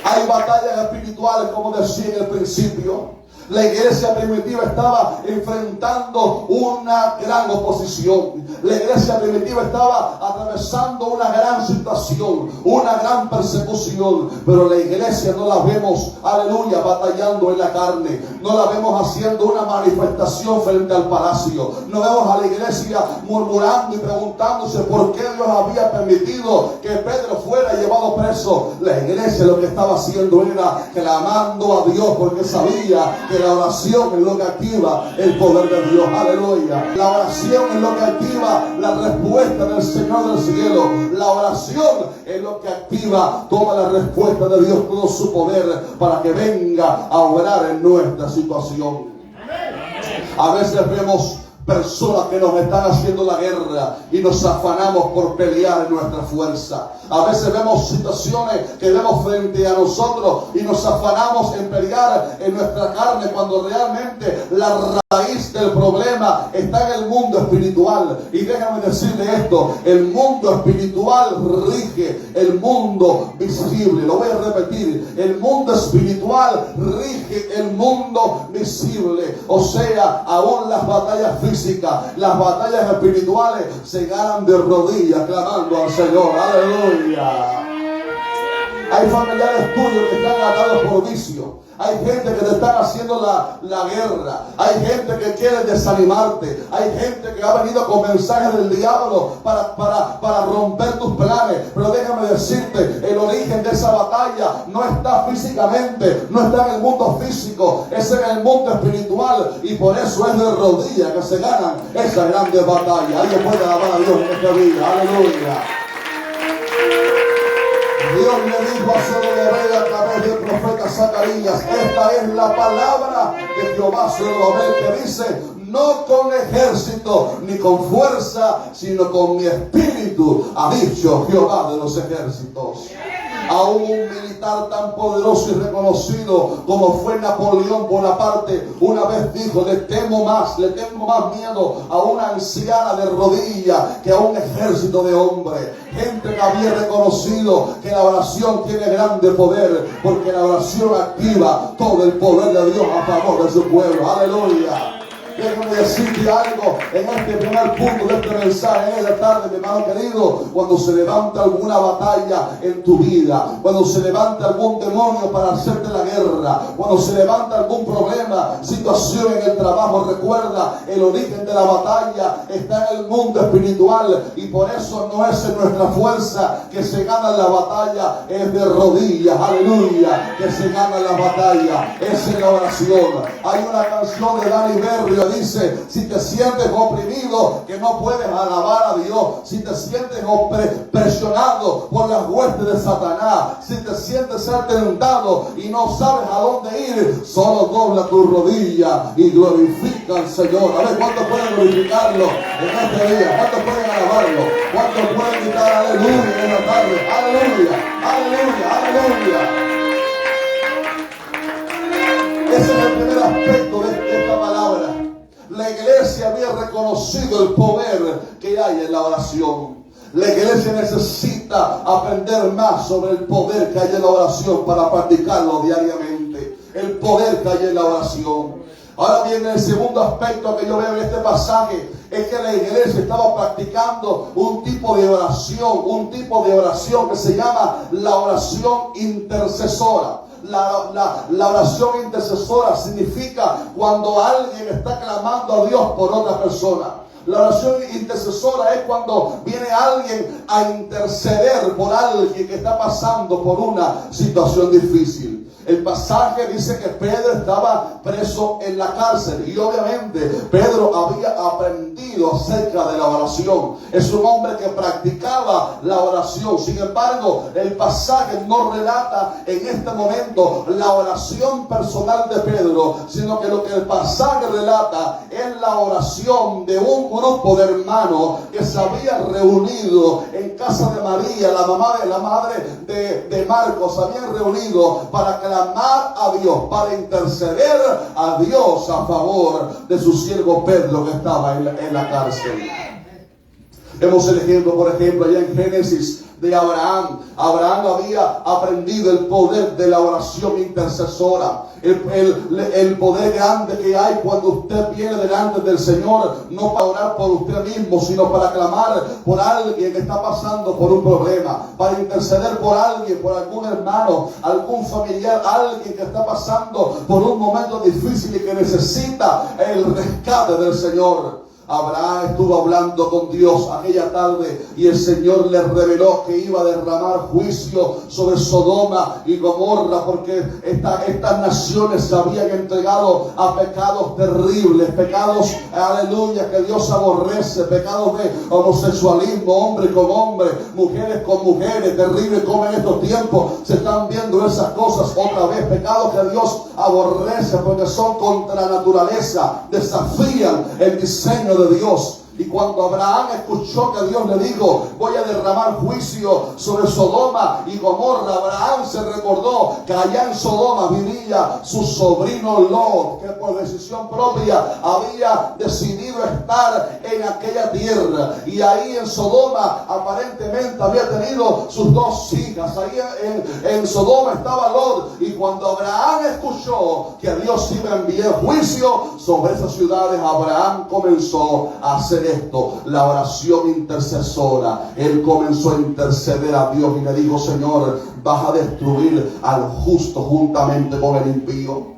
Hay batallas espirituales, como decía en el principio. La iglesia primitiva estaba enfrentando una gran oposición. La iglesia primitiva estaba atravesando una gran situación, una gran persecución. Pero la iglesia no la vemos, aleluya, batallando en la carne. No la vemos haciendo una manifestación frente al palacio. No vemos a la iglesia murmurando y preguntándose por qué Dios había permitido que Pedro fuera llevado preso. La iglesia lo que estaba haciendo era clamando a Dios, porque sabía que la oración es lo que activa el poder de Dios, aleluya. La oración es lo que activa la respuesta del Señor del cielo. La oración es lo que activa toda la respuesta de Dios, todo su poder, para que venga a obrar en nuestra situación. A veces vemos personas que nos están haciendo la guerra y nos afanamos por pelear en nuestra fuerza. A veces vemos situaciones que vemos frente a nosotros y nos afanamos en pelear en nuestra carne, cuando realmente la raíz del problema está en el mundo espiritual. Y déjame decirle esto: el mundo espiritual rige el mundo visible. Lo voy a repetir: el mundo espiritual rige el mundo visible. O sea, aún las batallas físicas, las batallas espirituales se ganan de rodillas clamando al Señor. Aleluya. Hay familiares tuyos que están atados por vicio. Hay gente que te están haciendo la guerra. Hay gente que quiere desanimarte. Hay gente que ha venido con mensajes del diablo para romper tus planes. Pero déjame decirte, el origen de esa batalla no está físicamente, no está en el mundo físico, es en el mundo espiritual. Y por eso es de rodillas que se ganan esas grandes batallas. Alguien puede alabar a Dios en este día. Aleluya. Dios le dijo a Zorobabel a través del profeta Zacarías: esta es la palabra de Jehová Zorobabel, que dice: no con ejército ni con fuerza, sino con mi espíritu, ha dicho Jehová de los ejércitos. Aún un militar tan poderoso y reconocido como fue Napoleón Bonaparte, una vez dijo: le tengo más miedo a una anciana de rodillas que a un ejército de hombres. Gente que había reconocido que la oración tiene grande poder, porque la oración activa todo el poder de Dios a favor de su pueblo. Aleluya. Déjame decirte algo en este primer punto de este mensaje en esta tarde, mi hermano querido. Cuando se levanta alguna batalla en tu vida, cuando se levanta algún demonio para hacerte la guerra, cuando se levanta algún problema, situación en el trabajo, recuerda, el origen de la batalla está en el mundo espiritual. Y por eso no es en nuestra fuerza que se gana la batalla, es de rodillas, aleluya, que se gana la batalla, es en la oración. Hay una canción de Dani Berrio, dice: si te sientes oprimido, que no puedes alabar a Dios, si te sientes presionado por las huestes de Satanás, si te sientes ser tentado y no sabes a dónde ir, solo dobla tu rodilla y glorifica al Señor. A ver, ¿cuántos pueden glorificarlo en este día? ¿Cuántos pueden alabarlo? ¿Cuántos pueden gritar aleluya en la tarde? Aleluya, aleluya, aleluya. Ese es el primer aspecto de esta palabra. La iglesia había reconocido el poder que hay en la oración. La iglesia necesita aprender más sobre el poder que hay en la oración para practicarlo diariamente. El poder que hay en la oración. Ahora bien, el segundo aspecto que yo veo en este pasaje es que la iglesia estaba practicando un tipo de oración que se llama la oración intercesora. La oración intercesora significa cuando alguien está clamando a Dios por otra persona. La oración intercesora es cuando viene alguien a interceder por alguien que está pasando por una situación difícil. El pasaje dice que Pedro estaba preso en la cárcel y obviamente Pedro había aprendido acerca de la oración. Es un hombre que practicaba la oración. Sin embargo, el pasaje no relata en este momento la oración personal de Pedro, sino que lo que el pasaje relata es la oración de un grupo de hermanos que se habían reunido en casa de María, la madre de Marcos. Se habían reunido para clamar a Dios, para interceder a Dios a favor de su siervo Pedro que estaba en la cárcel. Vemos el ejemplo, por ejemplo, allá en Génesis de Abraham. Abraham había aprendido el poder de la oración intercesora. El poder grande que hay cuando usted viene delante del Señor, no para orar por usted mismo, sino para clamar por alguien que está pasando por un problema, para interceder por alguien, por algún hermano, algún familiar, alguien que está pasando por un momento difícil y que necesita el rescate del Señor. Abraham estuvo hablando con Dios aquella tarde y el Señor le reveló que iba a derramar juicio sobre Sodoma y Gomorra, porque estas naciones se habían entregado a pecados terribles, pecados, aleluya, que Dios aborrece, pecados de homosexualismo, hombre con hombre, mujeres con mujeres, terrible como en estos tiempos se están viendo esas cosas otra vez, pecados que Dios aborrece porque son contra la naturaleza, desafían el diseño de Dios. Y cuando Abraham escuchó que Dios le dijo, voy a derramar juicio sobre Sodoma y Gomorra, Abraham se recordó que allá en Sodoma vivía su sobrino Lot, que por decisión propia había decidido estar en aquella tierra. Y ahí en Sodoma aparentemente había tenido sus dos hijas. Ahí en Sodoma estaba Lot. Y cuando Abraham escuchó que Dios iba a enviar juicio sobre esas ciudades, Abraham comenzó a hacer esto, la oración intercesora. Él comenzó a interceder a Dios y le dijo, Señor, vas a destruir al justo juntamente con el impío.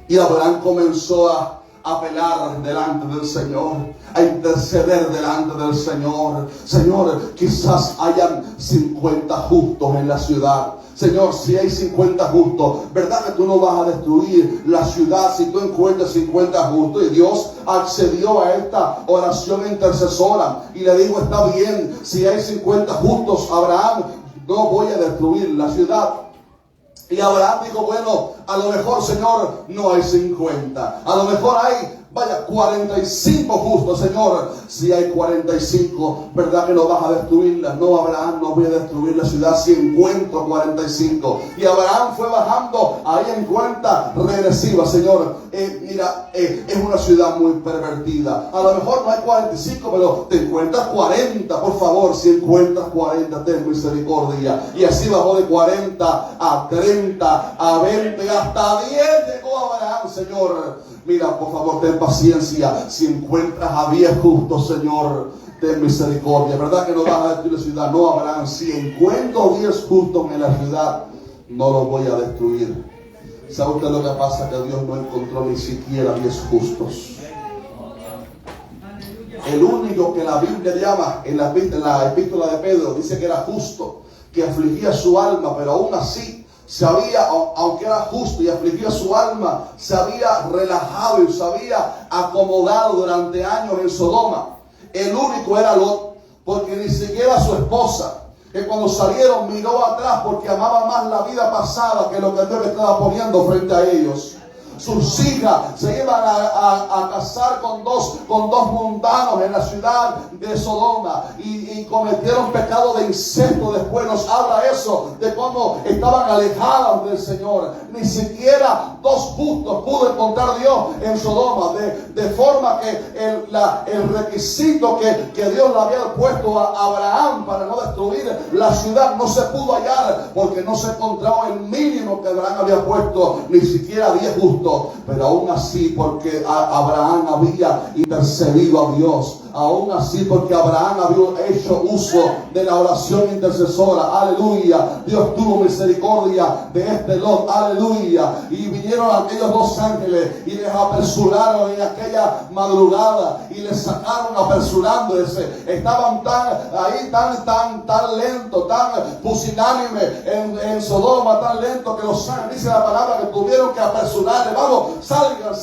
Y Abraham comenzó a apelar delante del Señor, a interceder delante del Señor. Señor, quizás hayan 50 justos en la ciudad. Señor, si hay 50 justos, ¿verdad que tú no vas a destruir la ciudad si tú encuentras 50 justos? Y Dios accedió a esta oración intercesora y le dijo, está bien, si hay 50 justos, Abraham, no voy a destruir la ciudad. Y Abraham dijo, bueno, a lo mejor, Señor, no hay 50. A lo mejor hay, 45 justos, Señor. Si hay 45, ¿verdad que no vas a destruirla? No, Abraham, no voy a destruir la ciudad si encuentro 45. Y Abraham fue bajando ahí en cuenta regresiva. Señor, mira, es una ciudad muy pervertida. A lo mejor no hay 45, pero te encuentras 40. Por favor, si encuentras 40, ten misericordia. Y así bajó de 40 a 30, a 20, hasta 10 llegó Abraham, Señor. Mira, por favor, ten paciencia. Si encuentras a 10 justos, Señor, ten misericordia. ¿Verdad que no vas a destruir la ciudad? No, Abraham, si encuentro 10 justos en la ciudad, no los voy a destruir. ¿Sabe usted lo que pasa? Que Dios no encontró ni siquiera 10 justos. El único que la Biblia llama en la epístola de Pedro, dice que era justo, que afligía su alma, pero aún así, aunque era justo y afligía su alma, se había relajado y se había acomodado durante años en Sodoma. El único era Lot, porque ni siquiera su esposa, que cuando salieron miró atrás porque amaba más la vida pasada que lo que Dios le estaba poniendo frente a ellos. Sus hijas se iban a casar con dos mundanos en la ciudad de Sodoma y cometieron pecado de incesto. Después nos habla eso de cómo estaban alejadas del Señor. Ni siquiera 2 justos pudo encontrar Dios en Sodoma, de forma que el requisito que Dios le había puesto a Abraham para no destruir la ciudad no se pudo hallar, porque no se encontraba el mínimo que Abraham había puesto, ni siquiera 10 justos. desierto, pero aún así, porque Abraham había intercedido a Dios, aún así, porque Abraham había hecho uso de la oración intercesora, aleluya, Dios tuvo misericordia de este Lot, aleluya, y vinieron aquellos dos ángeles y les apresuraron en aquella madrugada y les sacaron apresurándose. Estaban tan lentos, tan pusilánimes en Sodoma, tan lentos que los ángeles, dice la palabra, que tuvieron que apresurarle. Vamos, salgan.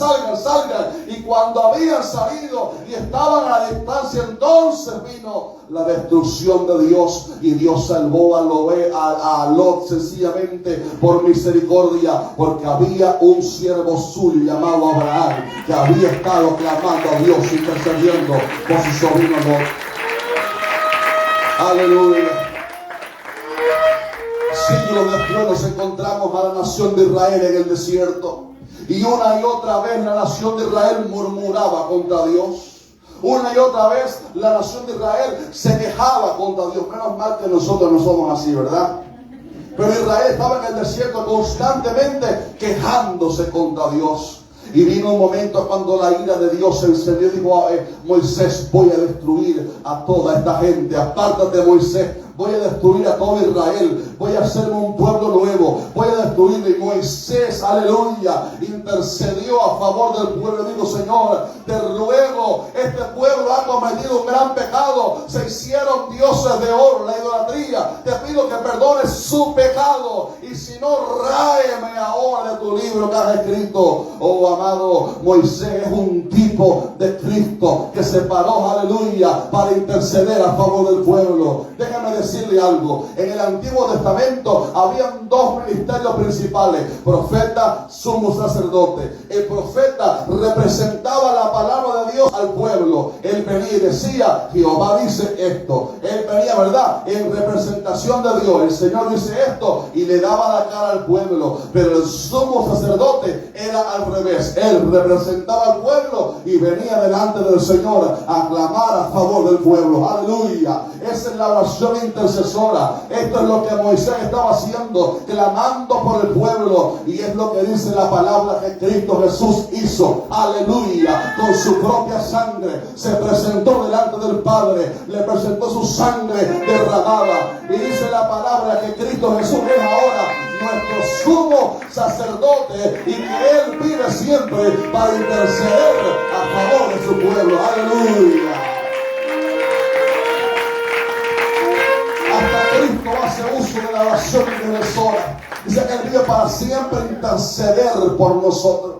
Y cuando habían salido y estaban a la distancia, entonces vino la destrucción de Dios, y Dios salvó a Lot sencillamente por misericordia, porque había un siervo suyo llamado Abraham que había estado clamando a Dios, intercediendo por su sobrino Lot. Aleluya. Siglos después nos encontramos a la nación de Israel en el desierto, y una y otra vez la nación de Israel murmuraba contra Dios. Una y otra vez la nación de Israel se quejaba contra Dios. Menos mal que nosotros no somos así, ¿verdad? Pero Israel estaba en el desierto constantemente quejándose contra Dios. Y vino un momento cuando la ira de Dios se encendió y dijo: Moisés, voy a destruir a toda esta gente. Apártate, Moisés. Voy a destruir a todo Israel. Voy a hacerme un pueblo nuevo. Voy a destruirlo. Y Moisés, aleluya, intercedió a favor del pueblo. Digo: Señor, te ruego, este pueblo ha cometido un gran pecado. Se hicieron dioses de oro, la idolatría. Te pido que perdones su pecado. Y si no, ráeme ahora de tu libro que has escrito. Oh, amado, Moisés es un tipo de Cristo que se paró, aleluya, para interceder a favor del pueblo. Déjame decirle algo. En el Antiguo Testamento habían dos ministerios principales: profeta, sumo sacerdote. El profeta representaba la palabra de Dios al pueblo. Él venía y decía: Jehová dice esto. Él venía, ¿verdad?, en representación de Dios. El Señor dice esto, y le daba la cara al pueblo. Pero el sumo sacerdote era al revés. Él representaba al pueblo y venía delante del Señor a clamar a favor del pueblo. Aleluya. Esa es la oración intercesora. Esto es lo que Moisés estaba haciendo, clamando por el pueblo. Y es lo que dice la palabra que Cristo Jesús hizo. Aleluya. Con su propia sangre se presentó delante del Padre. Le presentó su sangre derramada. Y dice la palabra que Cristo Jesús es ahora nuestro sumo sacerdote, y que Él vive siempre para interceder a favor de su pueblo. Aleluya. Hasta Cristo hace uso de la oración intercesora. Dice que Él vive para siempre interceder por nosotros.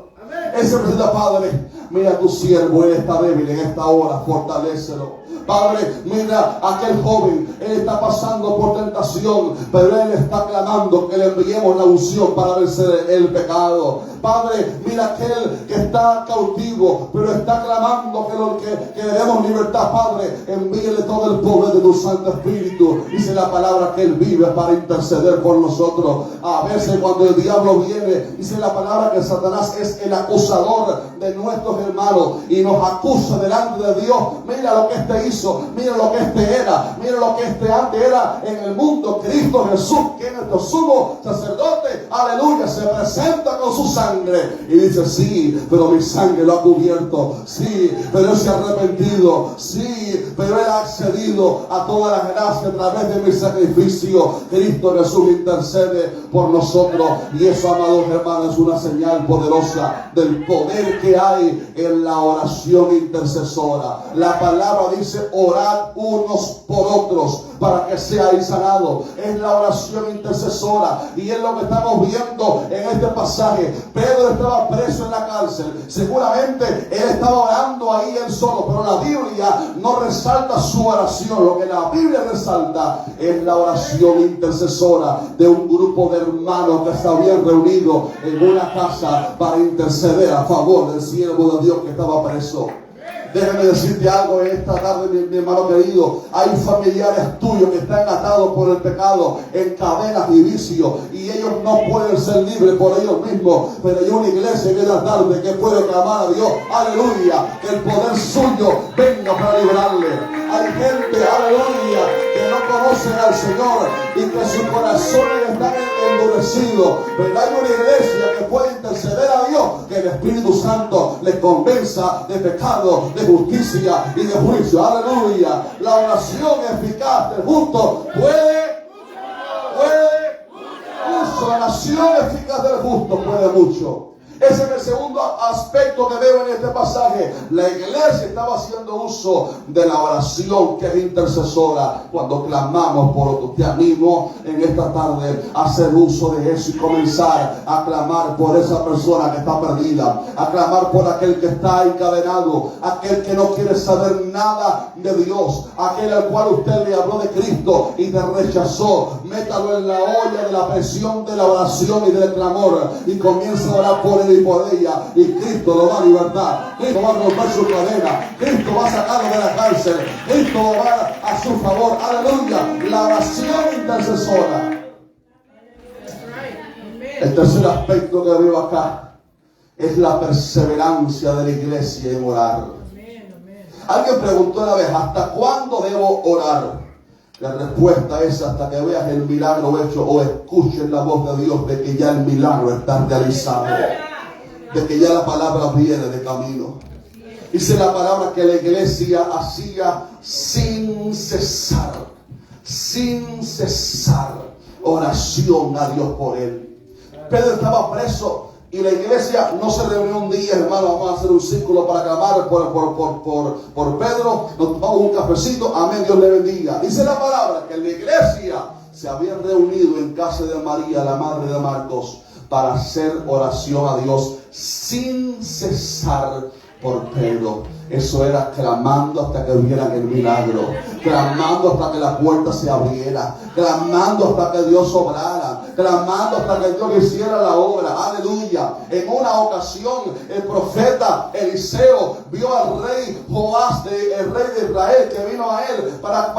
Ese presenta: Padre, mira a tu siervo, él está débil en esta hora, fortalécelo. Padre, mira a aquel joven, él está pasando por tentación, pero él está clamando que le enviemos la unción para vencer el pecado. Padre, mira a aquel que está cautivo, pero está clamando que le demos libertad. Padre, envíele todo el poder de tu Santo Espíritu. Dice la palabra que Él vive para interceder por nosotros. A veces cuando el diablo viene, dice la palabra que Satanás es el acusador de nuestros hermanos y nos acusa delante de Dios. Mira lo que este hizo, mira lo que este era, mira lo que este antes era en el mundo. Cristo Jesús, que es nuestro sumo sacerdote, aleluya, se presenta con su sangre y dice: sí, pero mi sangre lo ha cubierto. Sí, pero Él se ha arrepentido. Sí, pero Él ha accedido a todas las gracias a través de mi sacrificio. Cristo Jesús intercede por nosotros, y eso, amados hermanos, es una señal poderosa del poder que hay en la oración intercesora. La palabra dice: orad unos por otros para que seáis sanados. Es la oración intercesora, y es lo que estamos viendo en este pasaje. Pedro estaba preso en la cárcel. Seguramente él estaba orando ahí él solo, pero la Biblia no resalta su oración. Lo que la Biblia resalta es la oración intercesora de un grupo de hermanos que se habían reunido en una casa para interceder a favor del siervo de Dios que estaba preso. Déjame decirte algo en esta tarde, mi hermano querido. Hay familiares tuyos que están atados por el pecado, en cadenas y vicios, y ellos no pueden ser libres por ellos mismos. Pero hay una iglesia en esta tarde que puede clamar a Dios, aleluya, que el poder suyo venga para librarle. Hay gente, aleluya, que no conocen al Señor y que sus corazones están endurecido. Pero hay una iglesia que puede interceder a Dios, que el Espíritu Santo le convenza de pecado, de justicia y de juicio. Aleluya. La oración eficaz del justo puede mucho. La oración eficaz del justo puede mucho. Ese es el segundo aspecto que veo en este pasaje. La iglesia estaba haciendo uso de la oración, que es intercesora. Cuando clamamos por otro, te animo en esta tarde a hacer uso de eso y comenzar a clamar por esa persona que está perdida, a clamar por aquel que está encadenado, aquel que no quiere saber nada de Dios, aquel al cual usted le habló de Cristo y te rechazó. Métalo en la olla de la presión de la oración y del clamor y comienza a orar por él y por ella, y Cristo lo va a libertar. Cristo va a romper su cadena, Cristo va a sacarlo de la cárcel, Cristo va a su favor. Aleluya. La oración intercesora. El tercer aspecto que veo acá es la perseverancia de la iglesia en orar. Alguien preguntó una vez: ¿hasta cuándo debo orar? La respuesta es hasta que veas el milagro hecho o escuches la voz de Dios de que ya el milagro está realizado, de que ya la palabra viene de camino. Dice la palabra que la iglesia hacía sin cesar oración a Dios por él. Pedro estaba preso y la iglesia no se reunió un día: hermano, vamos a hacer un círculo para clamar por Pedro, nos tomamos un cafecito, amén, Dios le bendiga. Dice la palabra que la iglesia se había reunido en casa de María, la madre de Marcos, para hacer oración a Dios sin cesar por Pedro. Eso era clamando hasta que vieran el milagro, clamando hasta que la puerta se abriera, clamando hasta que Dios obrara, clamando hasta que Dios hiciera la obra. Aleluya. En una ocasión el profeta Eliseo vio al rey Joás, el rey de Israel, que vino a él para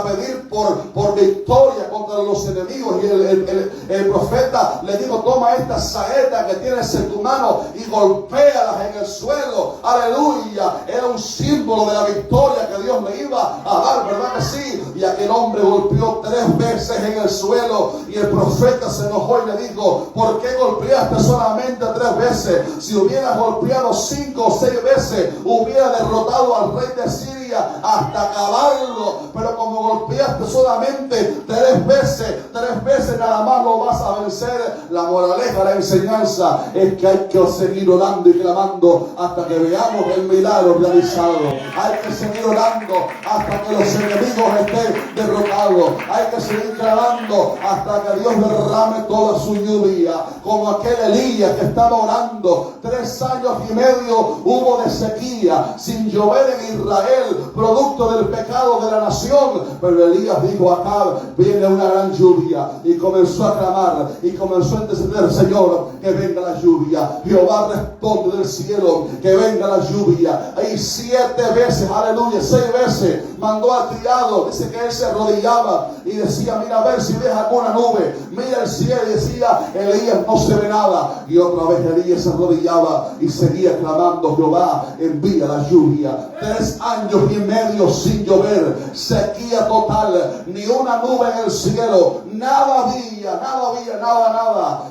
pedir por victoria contra los enemigos, y el profeta le dijo: toma esta saeta que tienes en tu mano y golpéalas en el suelo. Aleluya. Era un símbolo de la victoria que Dios le iba a dar, ¿verdad que sí? Y aquel hombre golpeó 3 veces en el suelo, y el profeta se enojó y le dijo: ¿por qué golpeaste solamente 3 veces? Si hubieras golpeado 5 o 6 veces, hubiera derrotado al rey de Siria hasta acabarlo. Pero como golpeaste solamente 3 veces nada más lo vas a vencer. La moraleja, la enseñanza es que hay que seguir orando y clamando hasta que veamos el milagro realizado. Hay que seguir orando hasta que los enemigos estén derrotados. Hay que seguir clamando hasta que Dios derrame toda su lluvia, como aquel Elías que estaba orando. 3 años y medio hubo de sequía, sin llover en Israel, producto del pecado de la nación. Pero Elías dijo: acá viene una gran lluvia, y comenzó a clamar y comenzó a interceder: Señor, que venga la lluvia. Jehová responde del cielo: que venga la lluvia. Y 7 veces, aleluya, 6 veces mandó al criado. Dice que él se arrodillaba y decía: mira a ver si ves alguna nube. Mira el cielo, y decía Elías: no se ve nada. Y otra vez Elías se arrodillaba y seguía clamando: Jehová, envía la lluvia. 3 años y medio sin llover, sequía total, ni una nube en el cielo, nada había.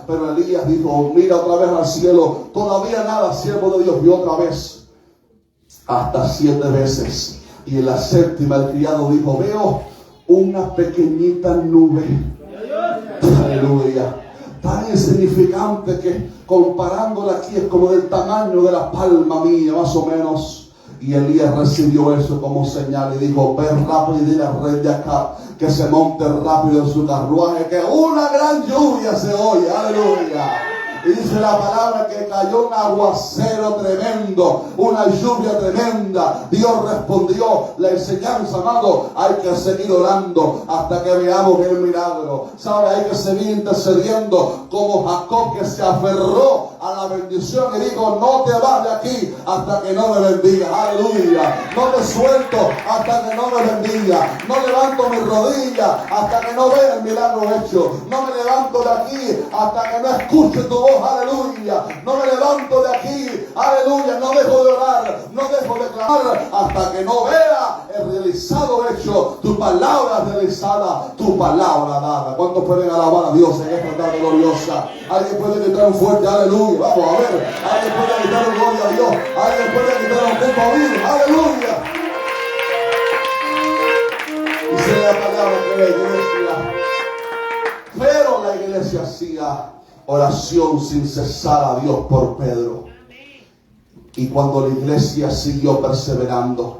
Pero Elías dijo: mira otra vez al cielo, todavía nada, siervo de Dios. Y otra vez, hasta 7 veces. Y en la 7ª el criado dijo: veo una pequeñita nube. Aleluya. Tan insignificante que comparándola aquí es como del tamaño de la palma mía, más o menos. Y Elías recibió eso como señal y dijo: ve rápido y dile al rey de acá que se monte rápido en su carruaje, que una gran lluvia se oye. Aleluya. Y dice la palabra que cayó un aguacero tremendo, una lluvia tremenda. Dios respondió. La enseñanza, amado, hay que seguir orando hasta que veamos el milagro. ¿Sabe? Hay que seguir intercediendo como Jacob, que se aferró a la bendición y dijo: no te vas de aquí hasta que no me bendiga. Aleluya. No te suelto hasta que no me bendiga. No levanto mi rodilla hasta que no vea el milagro hecho. No me levanto de aquí hasta que no escuche tu voz. Aleluya. No me levanto de aquí. Aleluya. No dejo de orar, no dejo de clamar hasta que no vea palabra realizado hecho, tu palabra realizada, tu palabra dada. ¿Cuántos pueden alabar a Dios en esta tarde gloriosa? Alguien puede gritar un fuerte aleluya. Vamos a ver. Alguien puede gritar un gloria a Dios. Alguien puede gritar un culto a Dios. Aleluya. Dice la palabra que la iglesia, pero la iglesia hacía oración sin cesar a Dios por Pedro. Y cuando la iglesia siguió perseverando,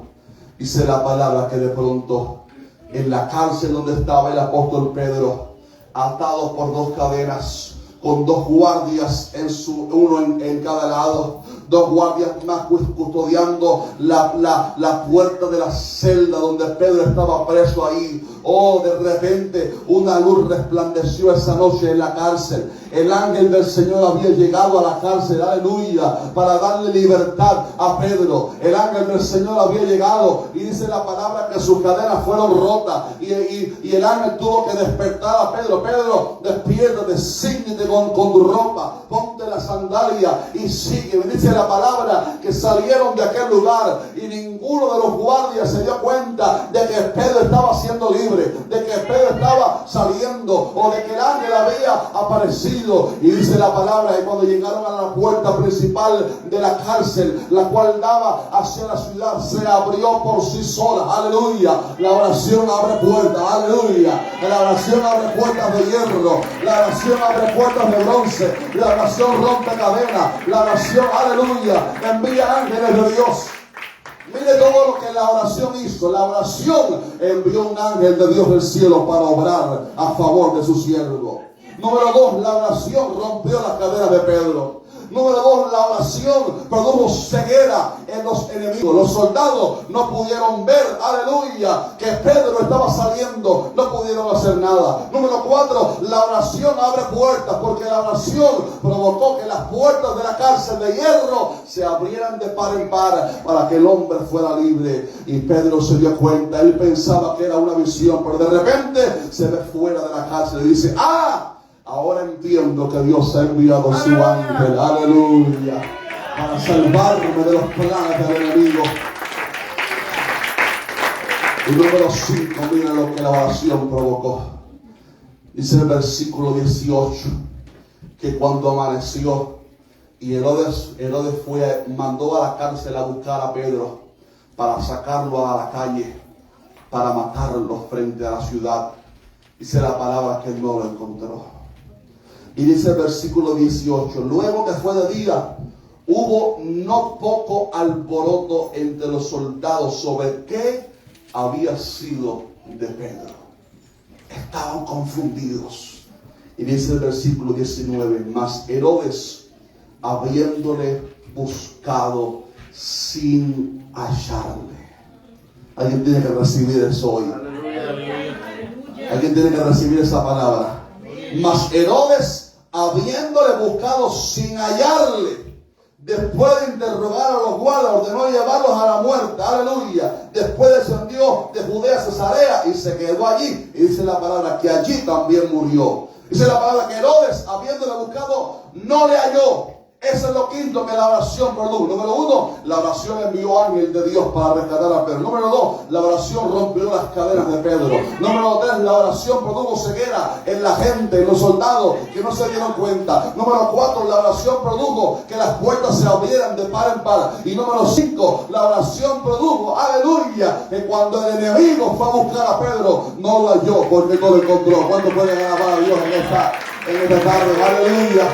dice la palabra que de pronto en la cárcel donde estaba el apóstol Pedro, atado por 2 cadenas, con 2 guardias uno en cada lado, 2 guardias más custodiando la puerta de la celda donde Pedro estaba preso ahí. Oh, de repente una luz resplandeció esa noche en la cárcel. El ángel del Señor había llegado a la cárcel, aleluya, para darle libertad a Pedro. El ángel del Señor había llegado y dice la palabra que sus cadenas fueron rotas y el ángel tuvo que despertar a Pedro. Pedro, despiértate, cíñete con tu ropa, ponte la sandalia y sigue. Dice la palabra que salieron de aquel lugar y ninguno de los guardias se dio cuenta de que Pedro estaba siendo libre, de que Pedro estaba saliendo o de que el ángel había aparecido. Y dice la palabra que cuando llegaron a la puerta principal de la cárcel, la cual daba hacia la ciudad, se abrió por sí sola. Aleluya. La oración abre puertas. Aleluya. La oración abre puertas de hierro. La oración abre puertas de bronce. La oración rompe cadenas. La oración, aleluya, envía ángeles de Dios. Mire todo lo que la oración hizo. La oración envió un ángel de Dios del cielo para obrar a favor de su siervo. Número 2, la oración rompió las cadenas de Pedro. Número 2, la oración produjo ceguera en los enemigos. Los soldados no pudieron ver, aleluya, que Pedro estaba saliendo. No pudieron hacer nada. Número 4, la oración abre puertas, porque la oración provocó que las puertas de la cárcel de hierro se abrieran de par en par para que el hombre fuera libre. Y Pedro se dio cuenta. Él pensaba que era una visión, pero de repente se ve fuera de la cárcel y dice: ¡ah! Ahora entiendo que Dios ha enviado a su ángel, aleluya, para salvarme de los planes del enemigo. Y número 5, mira lo que la oración provocó. Dice el versículo 18, que cuando amaneció y Herodes mandó a la cárcel a buscar a Pedro para sacarlo a la calle, para matarlo frente a la ciudad. Dice la palabra que no lo encontró. Y dice el versículo 18, luego que fue de día, hubo no poco alboroto entre los soldados sobre qué había sido de Pedro. Estaban confundidos. Y dice el versículo 19, mas Herodes, habiéndole buscado sin hallarle. Alguien tiene que recibir eso hoy. Alguien tiene que recibir esa palabra. Mas Herodes, habiéndole buscado sin hallarle, después de interrogar a los guardas, ordenó llevarlos a la muerte. Aleluya. Después descendió de Judea a Cesarea y se quedó allí. Y dice la palabra que allí también murió. Dice la palabra que Herodes, habiéndole buscado, no le halló. Eso es lo quinto que la oración produjo. Número 1, la oración envió ángel de Dios para rescatar a Pedro. Número 2, la oración rompió las cadenas de Pedro. Número 3, la oración produjo ceguera en la gente, en los soldados que no se dieron cuenta. Número 4, la oración produjo que las puertas se abrieran de par en par. Y número 5, la oración produjo, aleluya, que cuando el enemigo fue a buscar a Pedro, no lo halló porque no lo encontró. ¿Cuántos pueden alabar a Dios en esta tarde? Aleluya.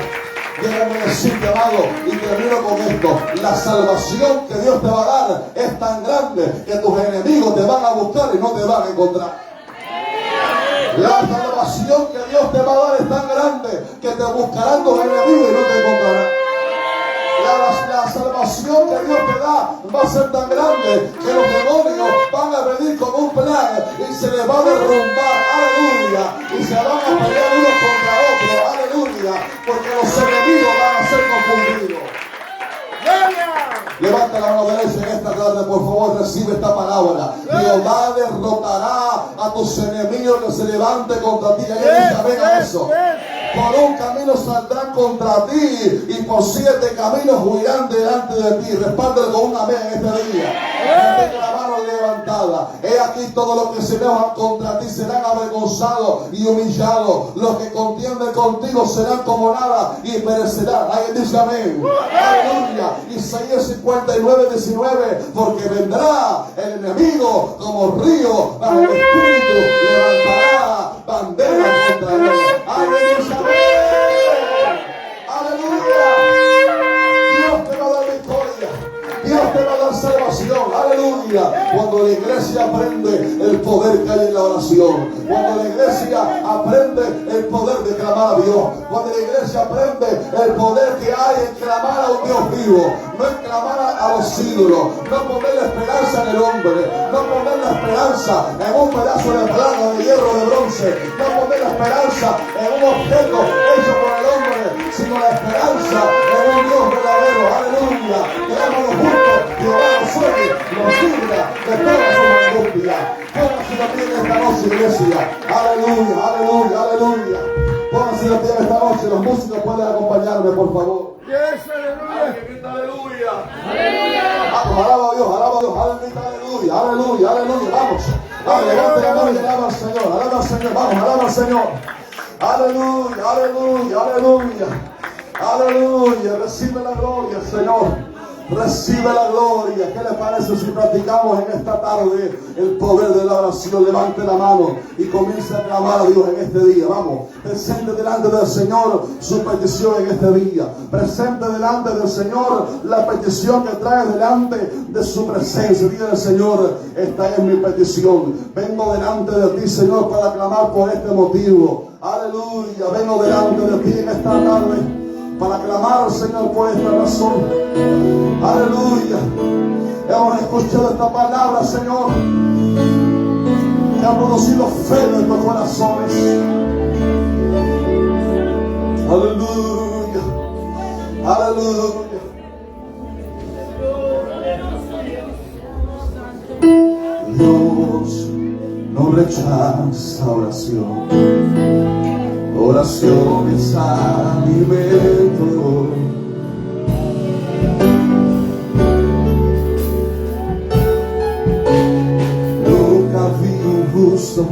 Déjame decirte, amado, y termino con esto: la salvación que Dios te va a dar es tan grande que tus enemigos te van a buscar y no te van a encontrar. La salvación que Dios te va a dar es tan grande que te buscarán tus enemigos y no te encontrarán. La salvación que Dios te da va a ser tan grande que los demonios van a venir con un plan y se les va a derrumbar, aleluya, y se van a pelear unos contra otros, aleluya, porque los enemigos van a ser confundidos. Levanta la mano derecha en esta tarde, por favor, recibe esta palabra. Jehová derrotará a tus enemigos que se levanten contra ti. Ya dice amén a eso. Por un camino saldrán contra ti y por 7 caminos huirán delante de ti. Respárdelo con un amén en este día. Tenga la mano levantada. aquí todos los que se enojan contra ti serán avergonzados y humillados. Los que contienden contigo serán como nada y perecerán. Alguien dice amén. Aleluya. Isaías 59:19. Porque vendrá el enemigo como río, mas el Espíritu levantará bandera contra él. Alguien dice amén. Aleluya. Dios te va a dar victoria. Dios te va a dar salvación. Aleluya. Cuando la iglesia aprende el poder que hay en la oración. Cuando la iglesia aprende el poder de clamar a Dios. Cuando la iglesia aprende el poder que hay en clamar a un Dios vivo. No en clamar a los ídolos. No poner la esperanza en el hombre. No poner la esperanza en un pedazo de plata, de hierro, de bronce. No poner la esperanza en un objeto hecho por el hombre. Sino la esperanza en un Dios verdadero. Aleluya. Quedámonos juntos. Jehová nos oye, nos libra de toda su angustia. Pónganse de pie en esta noche, iglesia. Aleluya, aleluya, aleluya. Pónganse de pie en esta noche. Los músicos pueden acompañarme, por favor. Yes, aleluya. Aleluya. Aleluya. Vamos, alaba a Dios, alaba a Dios. Aleluya, aleluya, aleluya. Vamos. Levante la mano y alaba al Señor. Alaba al Señor. Vamos, alaba al Señor. Aleluya, aleluya, aleluya. Aleluya. Recibe la gloria, Señor. Recibe la gloria. ¿Qué le parece si practicamos en esta tarde el poder de la oración? Levante la mano y comience a clamar a Dios en este día. Vamos, presente delante del Señor su petición en este día. Presente delante del Señor la petición que trae delante de su presencia. Diga al Señor, esta es mi petición. Vengo delante de ti, Señor, para clamar por este motivo. Aleluya. Vengo delante de ti en esta tarde para clamar al Señor por esta razón. Aleluya. Hemos escuchado esta palabra, Señor, que ha producido fe en nuestros corazones. Aleluya. Aleluya. Dios no rechaza oración. Oración es alimento. Nunca vi un justo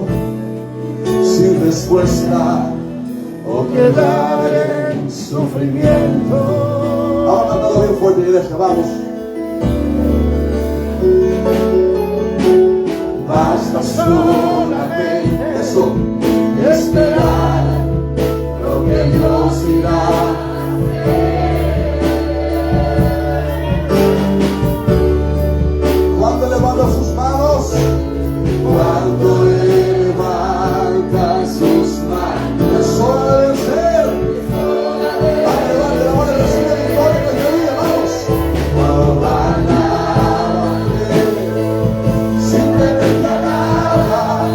sin respuesta o quedar en sufrimiento. Vamos a cantarlo bien fuerte, iglesia, vamos. Basta solamente eso, esperar lo que Dios dirá. Cuando levanta sus manos, cuando levanta sus manos, es hora de vencer. Levante la mano y recibe victoria en este día, vamos. Alábale, sin tener que alabar.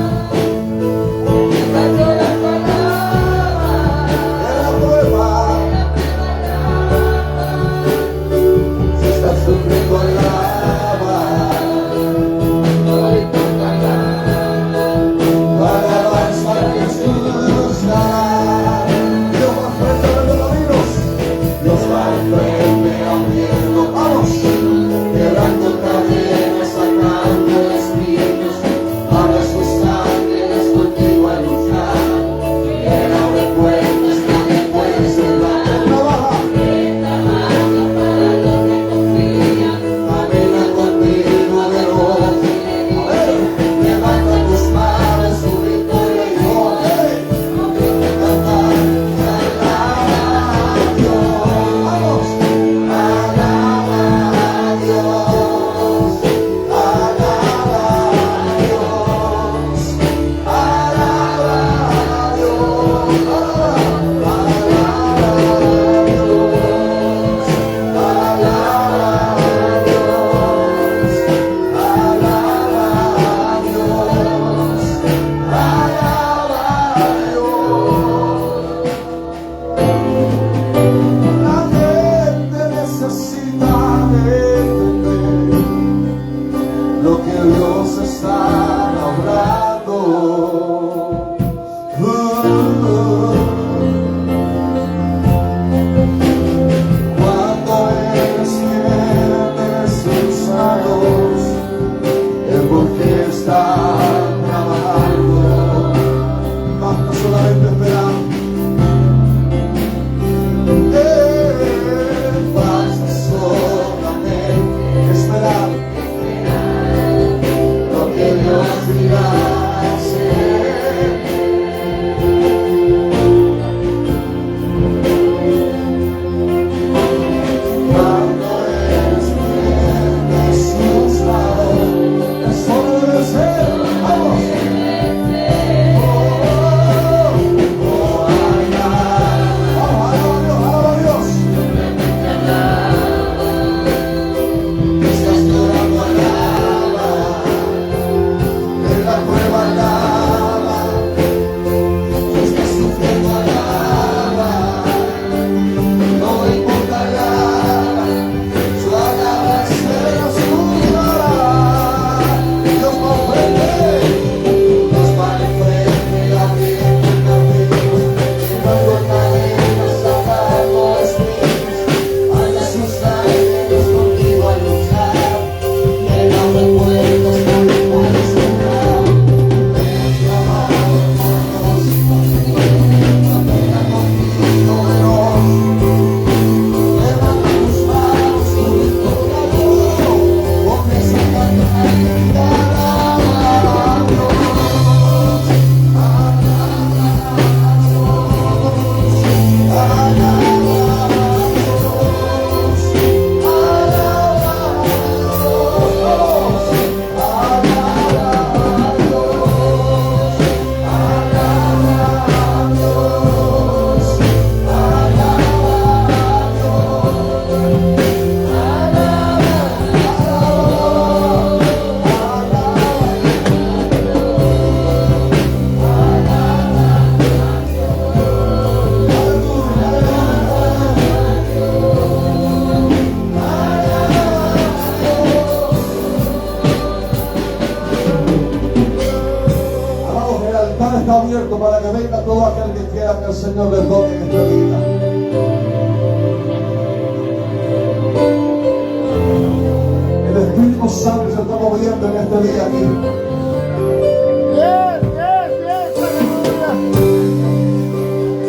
Está está abierto para que venga todo aquel que quiera que el Señor le toque en esta vida. El Espíritu Santo se está moviendo en este día aquí.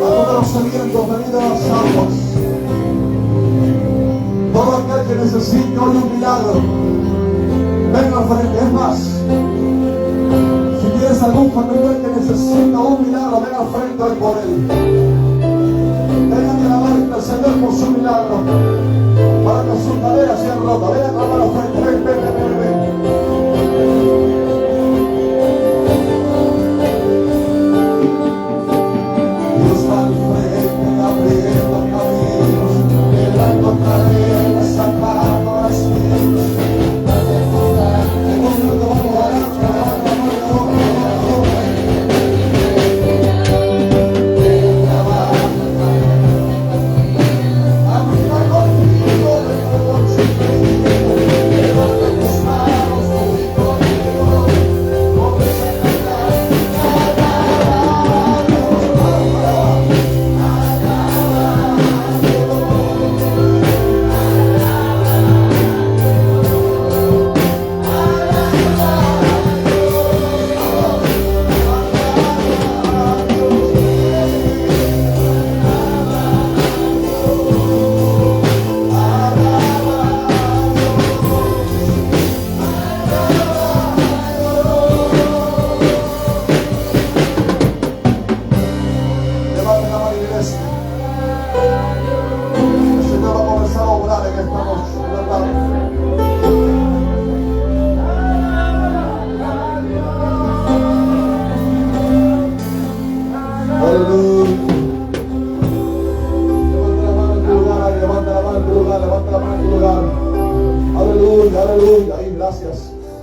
A todos los sedientos, venid a las aguas. Todo aquel que necesite hoy un milagro, venga al frente. Es más, si tienes algún familiar que necesita un milagro, ven al frente hoy por él. Vengan a alabar al Señor por su milagro, para que sus caderas sean rotas. Ven a clamar al frente. Ven, ven, ven, ven, ven. Dios va al frente, abriendo caminos, quebrando cadenas, sacando las vidas. En un minuto vamos a orar.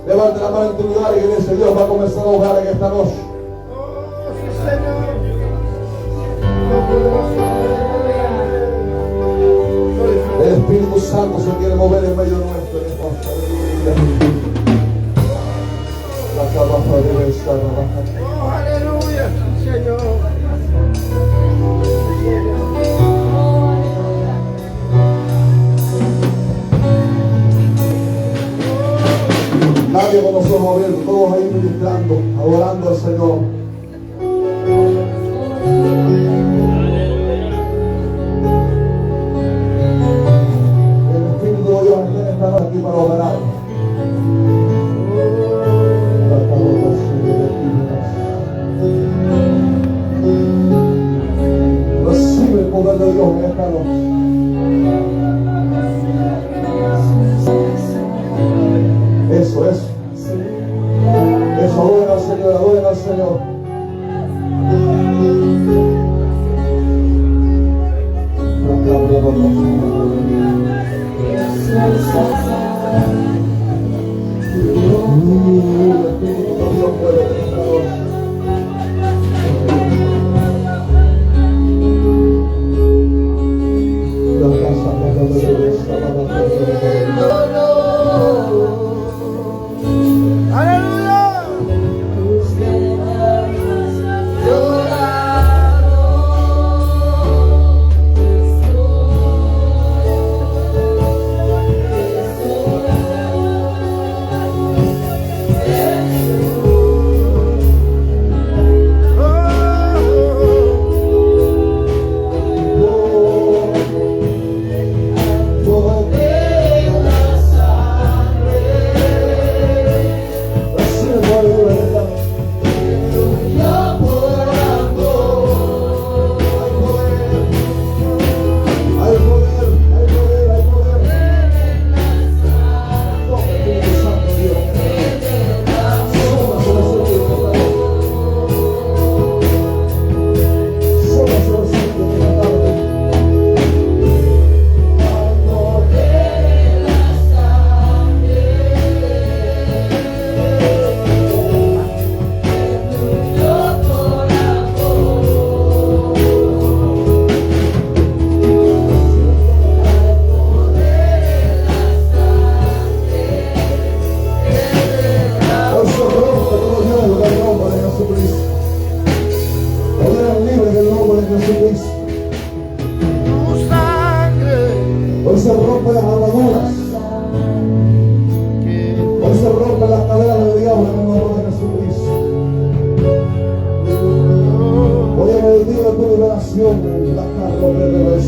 Levante la mano en tu lugar, iglesia. Dios va a comenzar a orar en esta noche. El Espíritu Santo se quiere mover en medio nuestro. Aleluya, Señor. Nadie con los ojos abiertos, todos ahí ministrando, adorando al Señor. El Espíritu de Dios está aquí para orar. Recibe el poder de Dios en esta noche. Eso. Eso, adoren al Señor, adoren al Señor. Yeah. naciones, la carro de